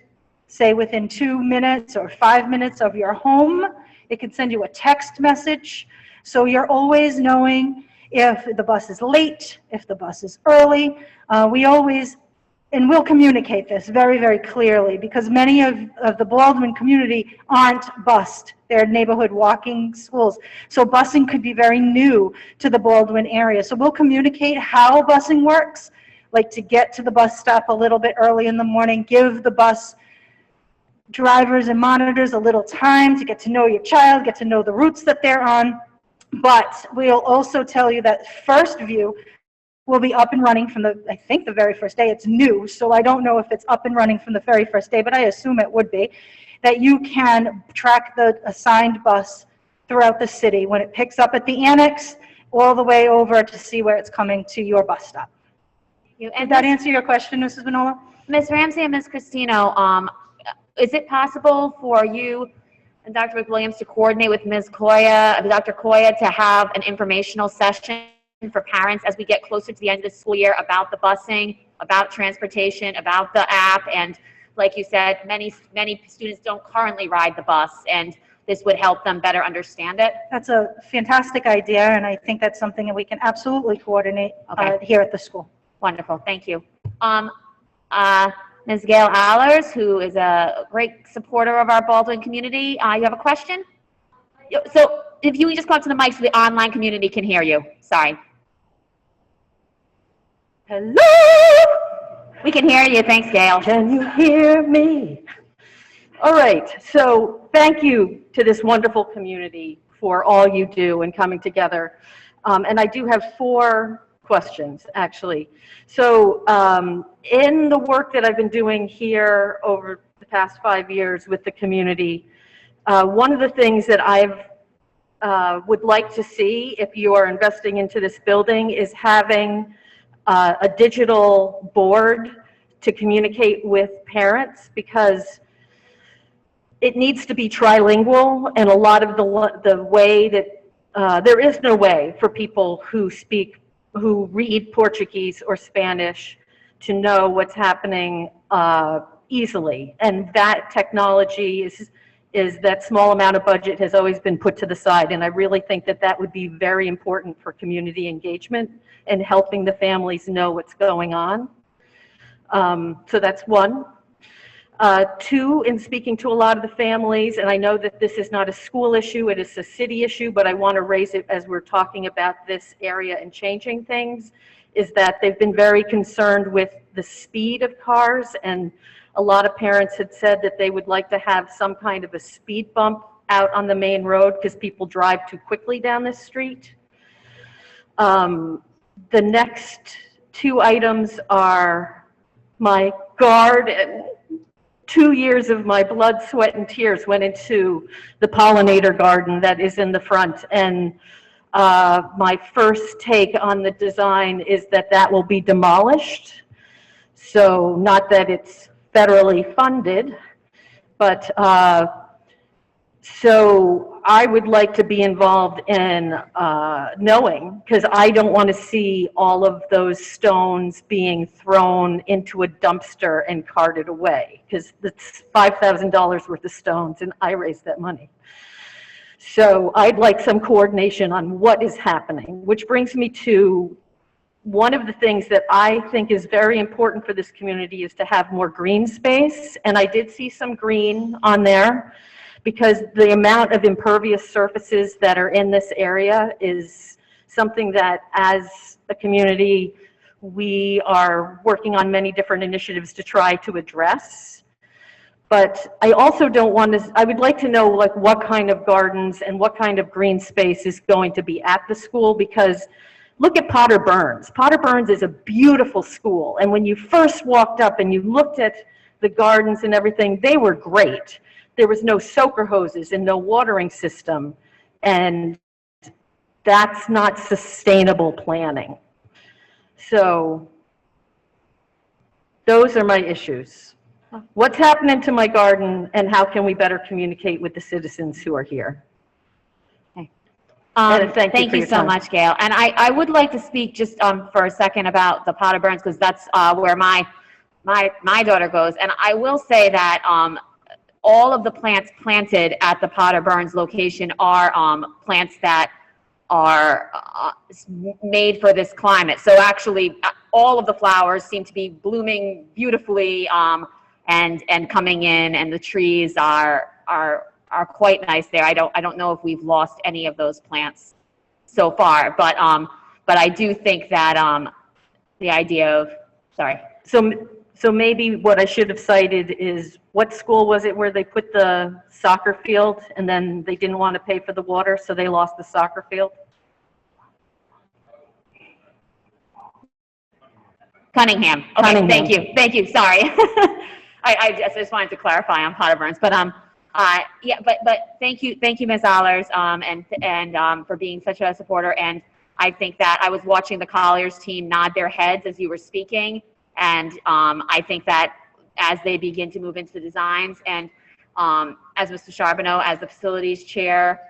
say within 2 minutes or 5 minutes of your home, it can send you a text message. So you're always knowing if the bus is late, if the bus is early. We always, and we'll communicate this very, very clearly because many of the Baldwin community aren't bused. They're neighborhood walking schools. So busing could be very new to the Baldwin area. So we'll communicate how busing works, like to get to the bus stop a little bit early in the morning, give the bus drivers and monitors a little time to get to know your child, get to know the routes that they're on. But we'll also tell you that First View will be up and running from I think the very first day. It's new, so I don't know if it's up and running from the very first day, but I assume it would be, that you can track the assigned bus throughout the city when it picks up at the annex, all the way over to see where it's coming to your bus stop. Did that answer your question, Mrs. Manola? Ms. Ramsey and Ms. Cristino, is it possible for you and Dr. McWilliams to coordinate with Ms. Koya, Dr. Koya, to have an informational session for parents as we get closer to the end of the school year about the busing, about transportation, about the app, and like you said, many students don't currently ride the bus, and this would help them better understand it? That's a fantastic idea, and I think that's something that we can absolutely coordinate here at the school. Wonderful, thank you. Ms. Gail Allers, who is a great supporter of our Baldwin community, you have a question? So if you just come up to the mic so the online community can hear you. Sorry. Hello? We can hear you. Thanks, Gail. Can you hear me? All right, so thank you to this wonderful community for all you do and coming together. And I do have 4 questions, actually. So in the work that I've been doing here over the past 5 years with the community, one of the things that I've would like to see if you are investing into this building is having a digital board to communicate with parents, because it needs to be trilingual, and a lot of the way that there is no way for people who read Portuguese or Spanish to know what's happening easily. And that technology is that small amount of budget has always been put to the side, and I really think that that would be very important for community engagement and helping the families know what's going on. So that's 1. 2, in speaking to a lot of the families, and I know that this is not a school issue, it is a city issue, but I want to raise it as we're talking about this area and changing things, is that they've been very concerned with the speed of cars, and a lot of parents had said that they would like to have some kind of a speed bump out on the main road because people drive too quickly down this street. The next 2 items are my guard. 2 years of my blood, sweat, and tears went into the pollinator garden that is in the front. And my first take on the design is that that will be demolished. So not that it's federally funded, but so I would like to be involved in knowing, because I don't want to see all of those stones being thrown into a dumpster and carted away, because it's $5,000 worth of stones and I raised that money. So I'd like some coordination on what is happening, which brings me to one of the things that I think is very important for this community is to have more green space. And I did see some green on there, because the amount of impervious surfaces that are in this area is something that, as a community, we are working on many different initiatives to try to address. But I also don't want to, I would like to know like what kind of gardens and what kind of green space is going to be at the school, because look at Potter Burns. Potter Burns is a beautiful school, and when you first walked up and you looked at the gardens and everything, they were great. There was no soaker hoses and no watering system, and that's not sustainable planning. So those are my issues. What's happening to my garden, and how can we better communicate with the citizens who are here? And Thank you so much, Gail. And I would like to speak just for a second about the Potter Burns, because that's where my daughter goes. And I will say that all of the plants planted at the Potter Burns location are plants that are made for this climate. So actually, all of the flowers seem to be blooming beautifully and coming in, and the trees are quite nice there. I don't know if we've lost any of those plants so far, but I do think that the idea of, sorry. So maybe what I should have cited is, what school was it where they put the soccer field and then they didn't want to pay for the water, so they lost the soccer field? Cunningham. Okay, Cunningham. thank you, sorry. I just wanted to clarify on Potter Burns, but, yeah, but thank you, Ms. Allers, and for being such a supporter, and I think that I was watching the Colliers team nod their heads as you were speaking, and, I think that as they begin to move into the designs, and, as Mr. Charbonneau, as the facilities chair,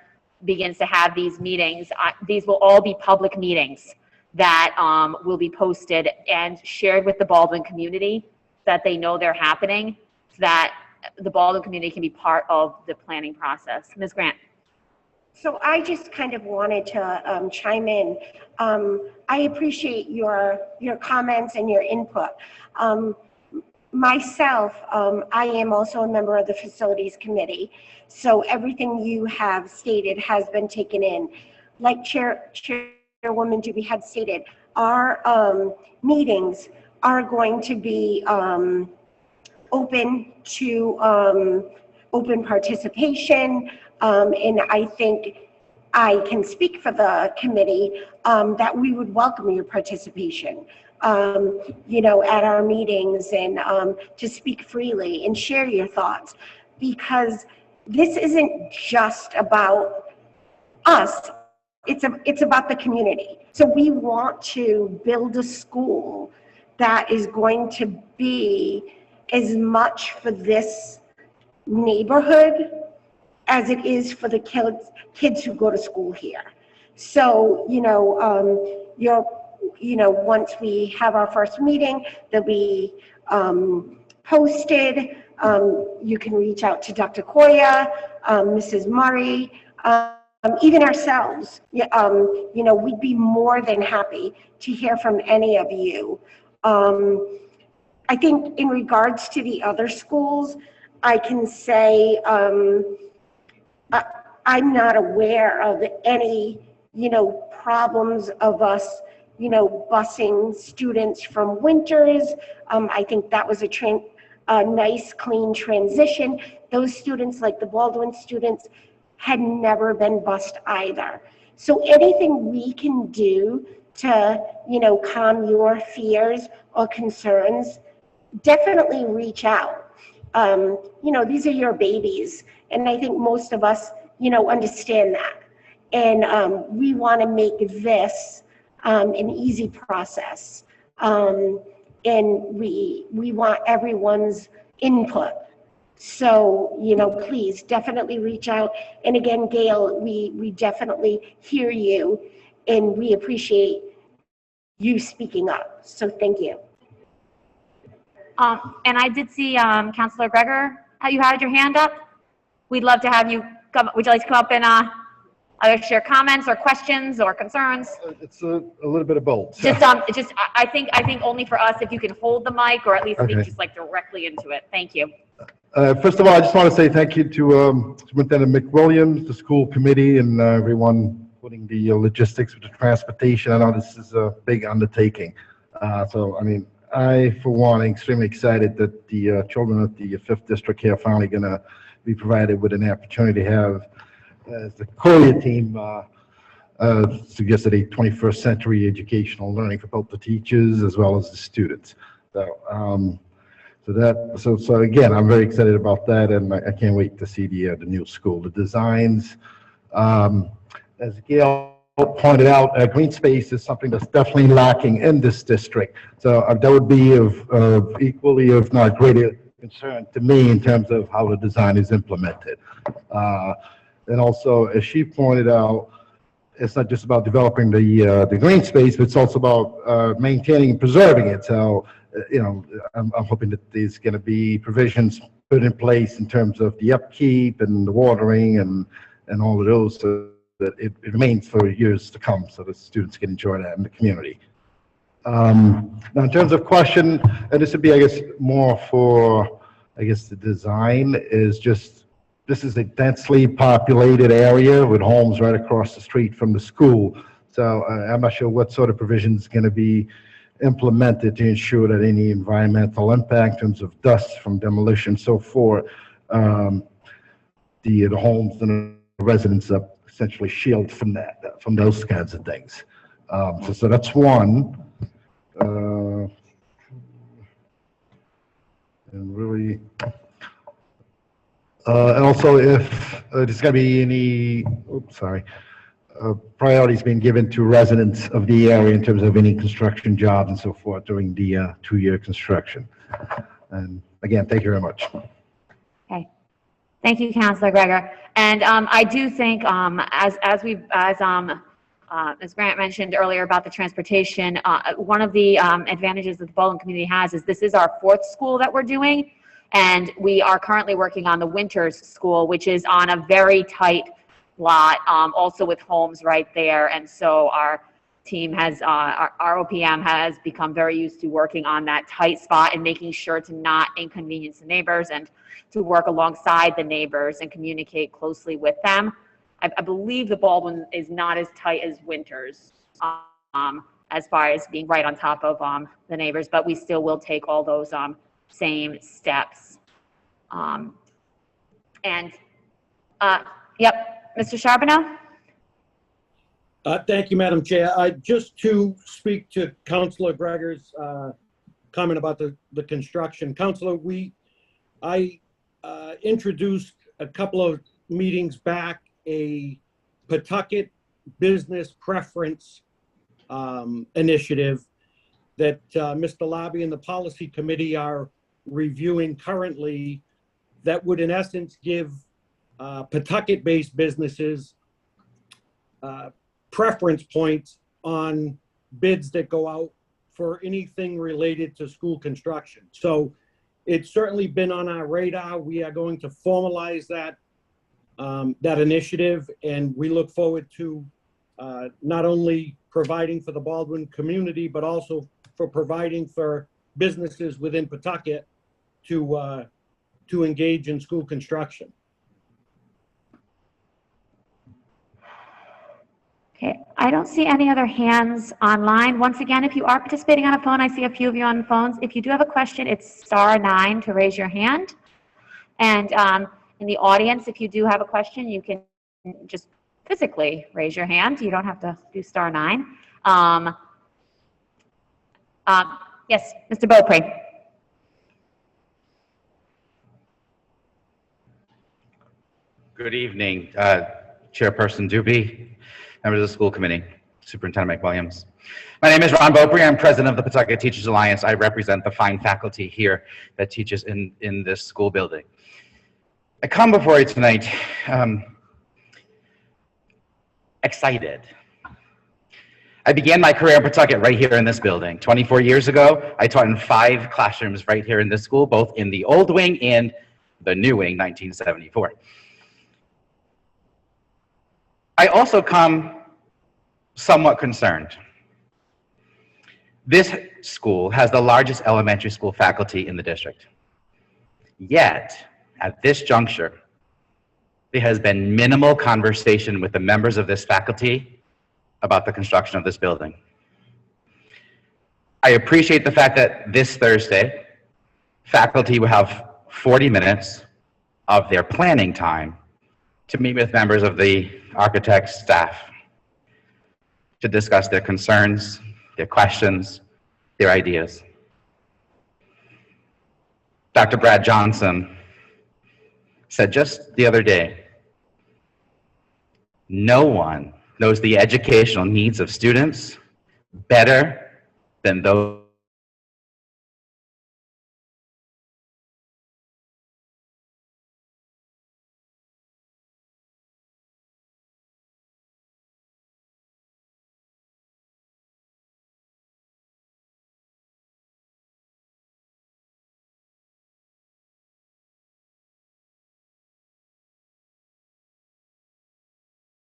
begins to have these meetings, these will all be public meetings that will be posted and shared with the Baldwin community, that they know they're happening, so that the Baldwin community can be part of the planning process. Ms. Grant. So I just kind of wanted to chime in. I appreciate your comments and your input. Myself, I am also a member of the facilities committee, so everything you have stated has been taken in. Like Chairwoman Dubie had stated, our meetings are going to be open to open participation, and I think I can speak for the committee that we would welcome your participation, you know, at our meetings, and to speak freely and share your thoughts, because this isn't just about us. It's about the community. So we want to build a school that is going to be as much for this neighborhood as it is for the kids who go to school here. So, you know, once we have our first meeting, they'll be posted. You can reach out to Dr. Koya, Mrs. Murray, even ourselves. You know, we'd be more than happy to hear from any of you. I think in regards to the other schools, I can say I'm not aware of any, you know, problems of us, you know, busing students from Winters. I think that was a nice, clean transition. Those students, like the Baldwin students, had never been bused either. So anything we can do to, you know, calm your fears or concerns, definitely reach out. You know, these are your babies, and I think most of us, you know, understand that. And we want to make this an easy process. And we want everyone's input. So, you know, please definitely reach out. And again, Gail, we definitely hear you, and we appreciate you speaking up. So thank you. And I did see Councilor Gregor, how you had your hand up. We'd love to have you come. Would you like to come up and either share comments or questions or concerns? It's a little bit of both. Just, I think only for us, if you can hold the mic or at least speak just like directly into it. Thank you. First of all, I just want to say thank you to Superintendent McWilliams, the school committee, and everyone putting the logistics with the transportation. I know this is a big undertaking. So, I mean, I, for one, am extremely excited that the children of the 5th District here are finally going to be provided with an opportunity to have, as the Korea team suggested, a 21st century educational learning for both the teachers as well as the students. So, so again, I'm very excited about that, and I can't wait to see the new school, the designs. As Gail pointed out, green space is something that's definitely lacking in this district. So that would be of equally, if not greater, concern to me in terms of how the design is implemented. And also, as she pointed out, it's not just about developing the green space, but it's also about maintaining and preserving it. So, you know, I'm hoping that there's going to be provisions put in place in terms of the upkeep and the watering and all of those, so that it remains for years to come, so the students can enjoy that in the community. Now, in terms of question, and this would be, I guess, more for, I guess, the design is just, this is a densely populated area with homes right across the street from the school. So I'm not sure what sort of provision is going to be implemented to ensure that any environmental impact in terms of dust from demolition, so forth, the homes and the residents are essentially shielded from that, from those kinds of things. So that's one. And really, also if there's going to be any, priorities being given to residents of the area in terms of any construction jobs and so forth during the 2-year construction. And again, thank you very much. Okay. Thank you, Councilor Gregor. And I do think, as Grant mentioned earlier about the transportation, one of the advantages that the Baldwin community has is this is our 4th school that we're doing, and we are currently working on the Winters School, which is on a very tight lot, also with homes right there. And so our team has, our OPM has become very used to working on that tight spot and making sure to not inconvenience the neighbors and to work alongside the neighbors and communicate closely with them. I believe the Baldwin is not as tight as Winters, as far as being right on top of the neighbors, but we still will take all those same steps. Yep, Mr. Charbonneau? Thank you, Madam Chair. Just to speak to Councilor Gregor's comment about the construction. Councilor, I introduced a couple of meetings back a Pawtucket business preference initiative that Mr. Labby and the policy committee are reviewing currently that would in essence give Pawtucket-based businesses preference points on bids that go out for anything related to school construction. So it's certainly been on our radar. We are going to formalize that initiative, and we look forward to not only providing for the Baldwin community, but also for providing for businesses within Pawtucket to engage in school construction. Okay, I don't see any other hands online. Once again, if you are participating on a phone, I see a few of you on phones. If you do have a question, it's *9 to raise your hand. And in the audience, if you do have a question, you can just physically raise your hand. You don't have to do *9. Yes, Mr. Beaupre. Good evening, Chairperson Doobie, members of the school committee, Superintendent McWilliams. My name is Ron Beaupre. I'm president of the Pawtucket Teachers Alliance. I represent the fine faculty here that teaches in this school building. I come before you tonight excited. I began my career in Pawtucket right here in this building. 24 years ago, I taught in 5 classrooms right here in this school, both in the old wing and the new wing, 1974. I also come somewhat concerned. This school has the largest elementary school faculty in the district. Yet, at this juncture, there has been minimal conversation with the members of this faculty about the construction of this building. I appreciate the fact that this Thursday, faculty will have 40 minutes of their planning time to meet with members of the architect's staff to discuss their concerns, their questions, their ideas. Dr. Brad Johnson said just the other day, no one knows the educational needs of students better than those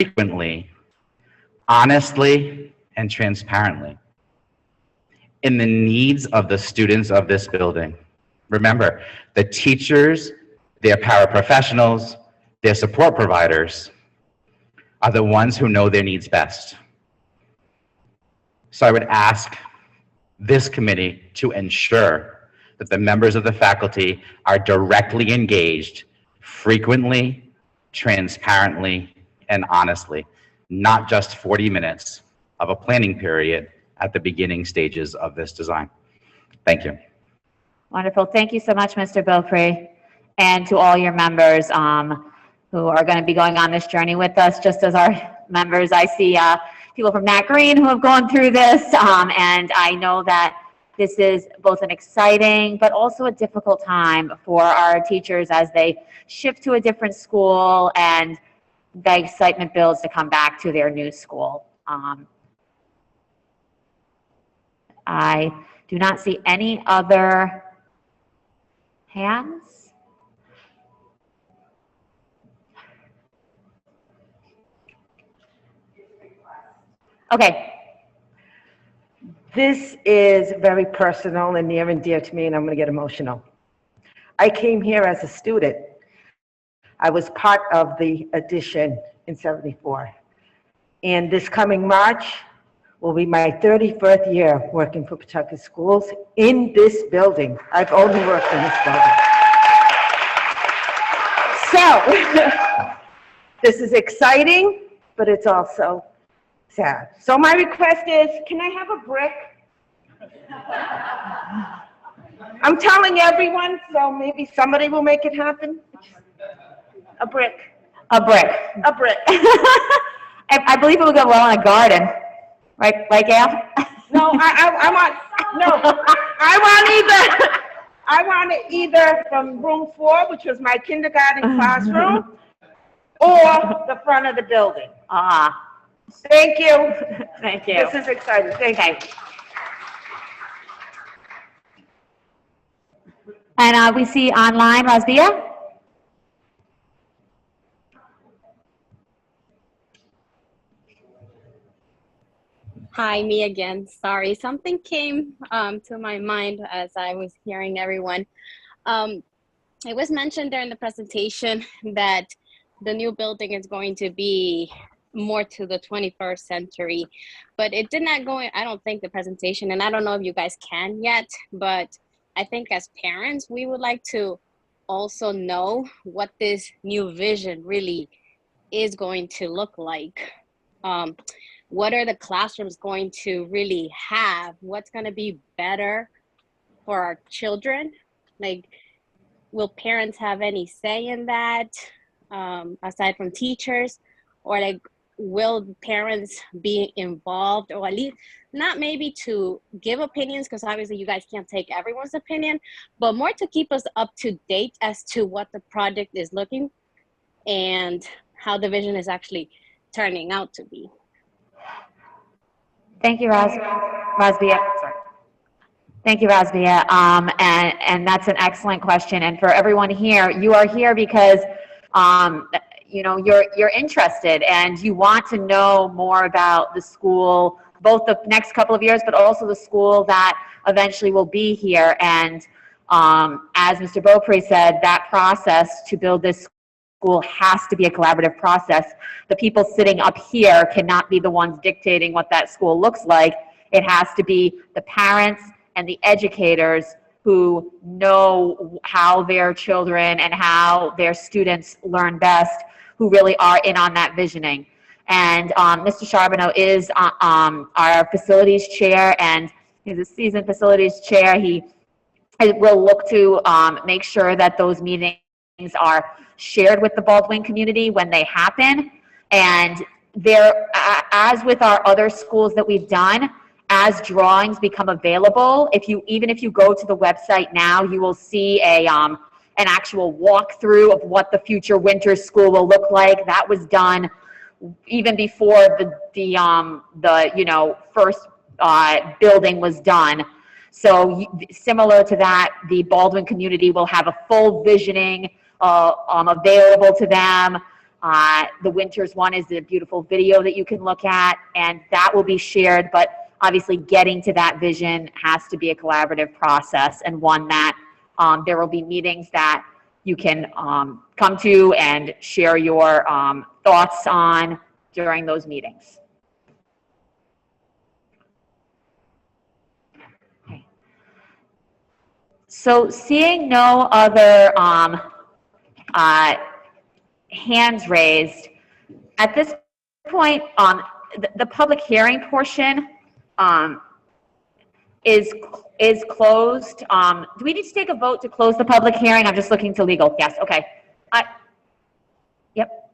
frequently, honestly, and transparently in the needs of the students of this building. Remember, the teachers, their paraprofessionals, their support providers are the ones who know their needs best. So I would ask this committee to ensure that the members of the faculty are directly engaged frequently, transparently, and honestly, not just 40 minutes of a planning period at the beginning stages of this design. Thank you. Wonderful. Thank you so much, Mr. Beaupre, and to all your members who are going to be going on this journey with us. Just as our members, I see people from Nat Green who have gone through this, and I know that this is both an exciting but also a difficult time for our teachers as they shift to a different school and the excitement builds to come back to their new school. I do not see any other hands. Okay. This is very personal and near and dear to me, and I'm going to get emotional. I came here as a student. I was part of the addition in '74. And this coming March will be my 31st year working for Pawtucket Schools in this building. I've only worked in this building. So, this is exciting, but it's also sad. So my request is, can I have a brick? I'm telling everyone, so maybe somebody will make it happen. A brick. A brick. A brick. I believe it would go well in a garden, right, Gail? No, I want it either from room 4, which was my kindergarten classroom, or the front of the building. Ah. Thank you. Thank you. This is exciting. Thank you. And we see online, Razbia? Hi, me again. Sorry, something came to my mind as I was hearing everyone. It was mentioned during the presentation that the new building is going to be more to the 21st century, but it did not go in, I don't think, the presentation, and I don't know if you guys can yet, but I think as parents, we would like to also know what this new vision really is going to look like. What are the classrooms going to really have? What's going to be better for our children? Like, will parents have any say in that, aside from teachers? Or like, will parents be involved, or at least not maybe to give opinions, because obviously you guys can't take everyone's opinion, but more to keep us up to date as to what the project is looking and how the vision is actually turning out to be. Thank you, Razbia. Sorry. Thank you, Razbia. And that's an excellent question. And for everyone here, you are here because you know, you're interested and you want to know more about the school, both the next couple of years, but also the school that eventually will be here. And as Mr. Beaupre said, that process to build this school has to be a collaborative process. The people sitting up here cannot be the ones dictating what that school looks like. It has to be the parents and the educators who know how their children and how their students learn best, who really are in on that visioning. And Mr. Charbonneau is our facilities chair, and he's a seasoned facilities chair. He will look to make sure that those meetings are shared with the Baldwin community when they happen. And there, as with our other schools that we've done, as drawings become available, even if you go to the website now, you will see an actual walkthrough of what the future winter school will look like. That was done even before the you know, first building was done. So similar to that, the Baldwin community will have a full visioning available to them. The winters one is a beautiful video that you can look at, and that will be shared. But obviously, getting to that vision has to be a collaborative process, and one that there will be meetings that you can come to and share your thoughts on during those meetings. So seeing no other hands raised, at this point, the public hearing portion is closed. Do we need to take a vote to close the public hearing? I'm just looking to legal. Yes, okay. Yep.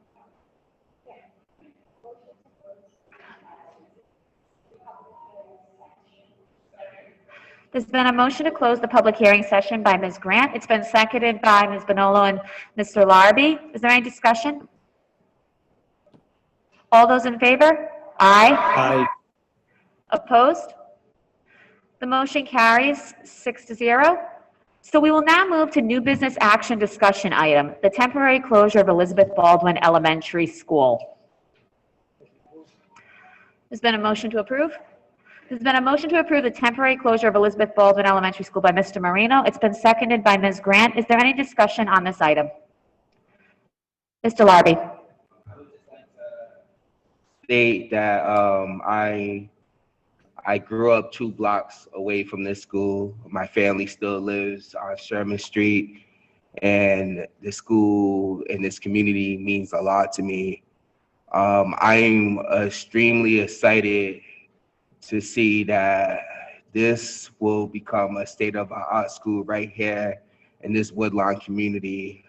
There's been a motion to close the public hearing session by Ms. Grant. It's been seconded by Ms. Bonolo and Mr. Larrabee. Is there any discussion? All those in favor? Aye. Aye. Opposed? The motion carries 6-0. So we will now move to new business action discussion item, the temporary closure of Elizabeth Baldwin Elementary School. There's been a motion to approve. There's been a motion to approve the temporary closure of Elizabeth Baldwin Elementary School by Mr. Marino. It's been seconded by Ms. Grant. Is there any discussion on this item? Mr. Larrabee. State that I grew up 2 blocks away from this school. My family still lives on Sherman Street, and the school and this community means a lot to me. I'm extremely excited to see that this will become a state-of-the-art school right here in this Woodlawn community.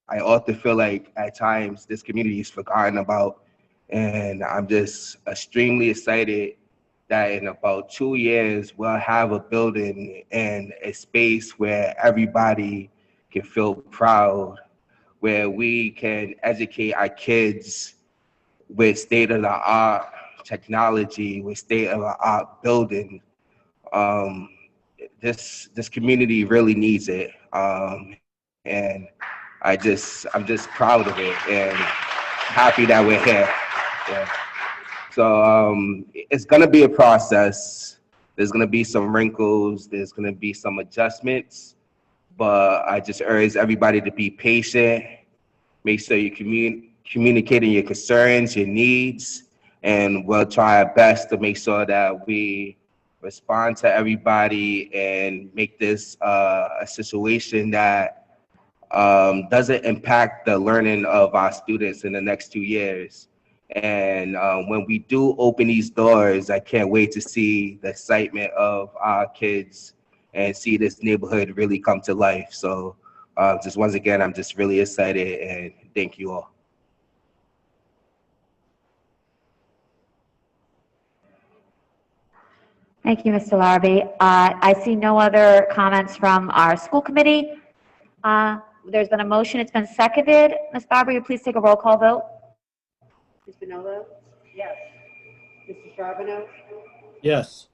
I often feel like at times this community is forgotten about, and I'm just extremely excited that in about 2 years, we'll have a building and a space where everybody can feel proud, where we can educate our kids with state-of-the-art technology, with state-of-the-art building. This community really needs it, and I'm just proud of it and happy that we're here. Yeah. So it's gonna be a process. There's gonna be some wrinkles. There's gonna be some adjustments, but I just urge everybody to be patient. Make sure you communicating your concerns, your needs, and we'll try our best to make sure that we respond to everybody and make this a situation that doesn't impact the learning of our students in the next 2 years. And when we do open these doors, I can't wait to see the excitement of our kids and see this neighborhood really come to life. So just once again, I'm just really excited, and thank you all. Thank you, Mr. Larrabee. I see no other comments from our school committee. There's been a motion. It's been seconded. Ms. Barber, will you please take a roll call vote? Ms. Bonolo? Yes. Mr. Charbonneau? Yes.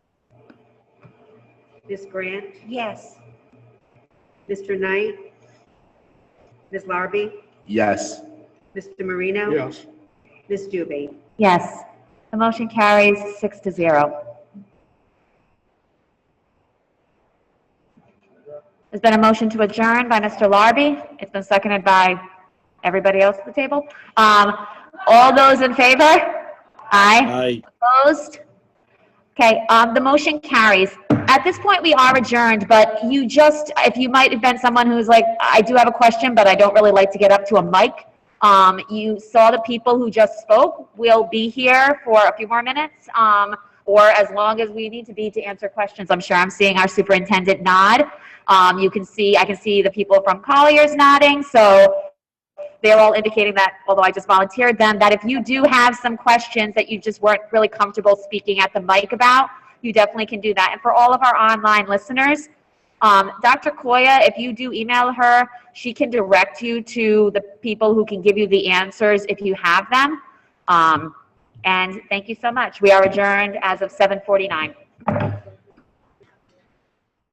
Ms. Grant? Yes. Mr. Knight? Ms. Larrabee? Yes. Mr. Marino? Yes. Ms. Dubey? Yes. The motion carries 6-0. There's been a motion to adjourn by Mr. Larrabee. It's been seconded by everybody else at the table. All those in favor? Aye. Aye. Opposed? Okay, the motion carries. At this point, we are adjourned, but if you might have been someone who's like, I do have a question, but I don't really like to get up to a mic. You saw the people who just spoke. We'll be here for a few more minutes, or as long as we need to be to answer questions. I'm sure I'm seeing our superintendent nod. I can see the people from Collier's nodding, so they're all indicating that, although I just volunteered them, that if you do have some questions that you just weren't really comfortable speaking at the mic about, you definitely can do that. And for all of our online listeners, Dr. Koya, if you do email her, she can direct you to the people who can give you the answers if you have them. And thank you so much. We are adjourned as of 7:49.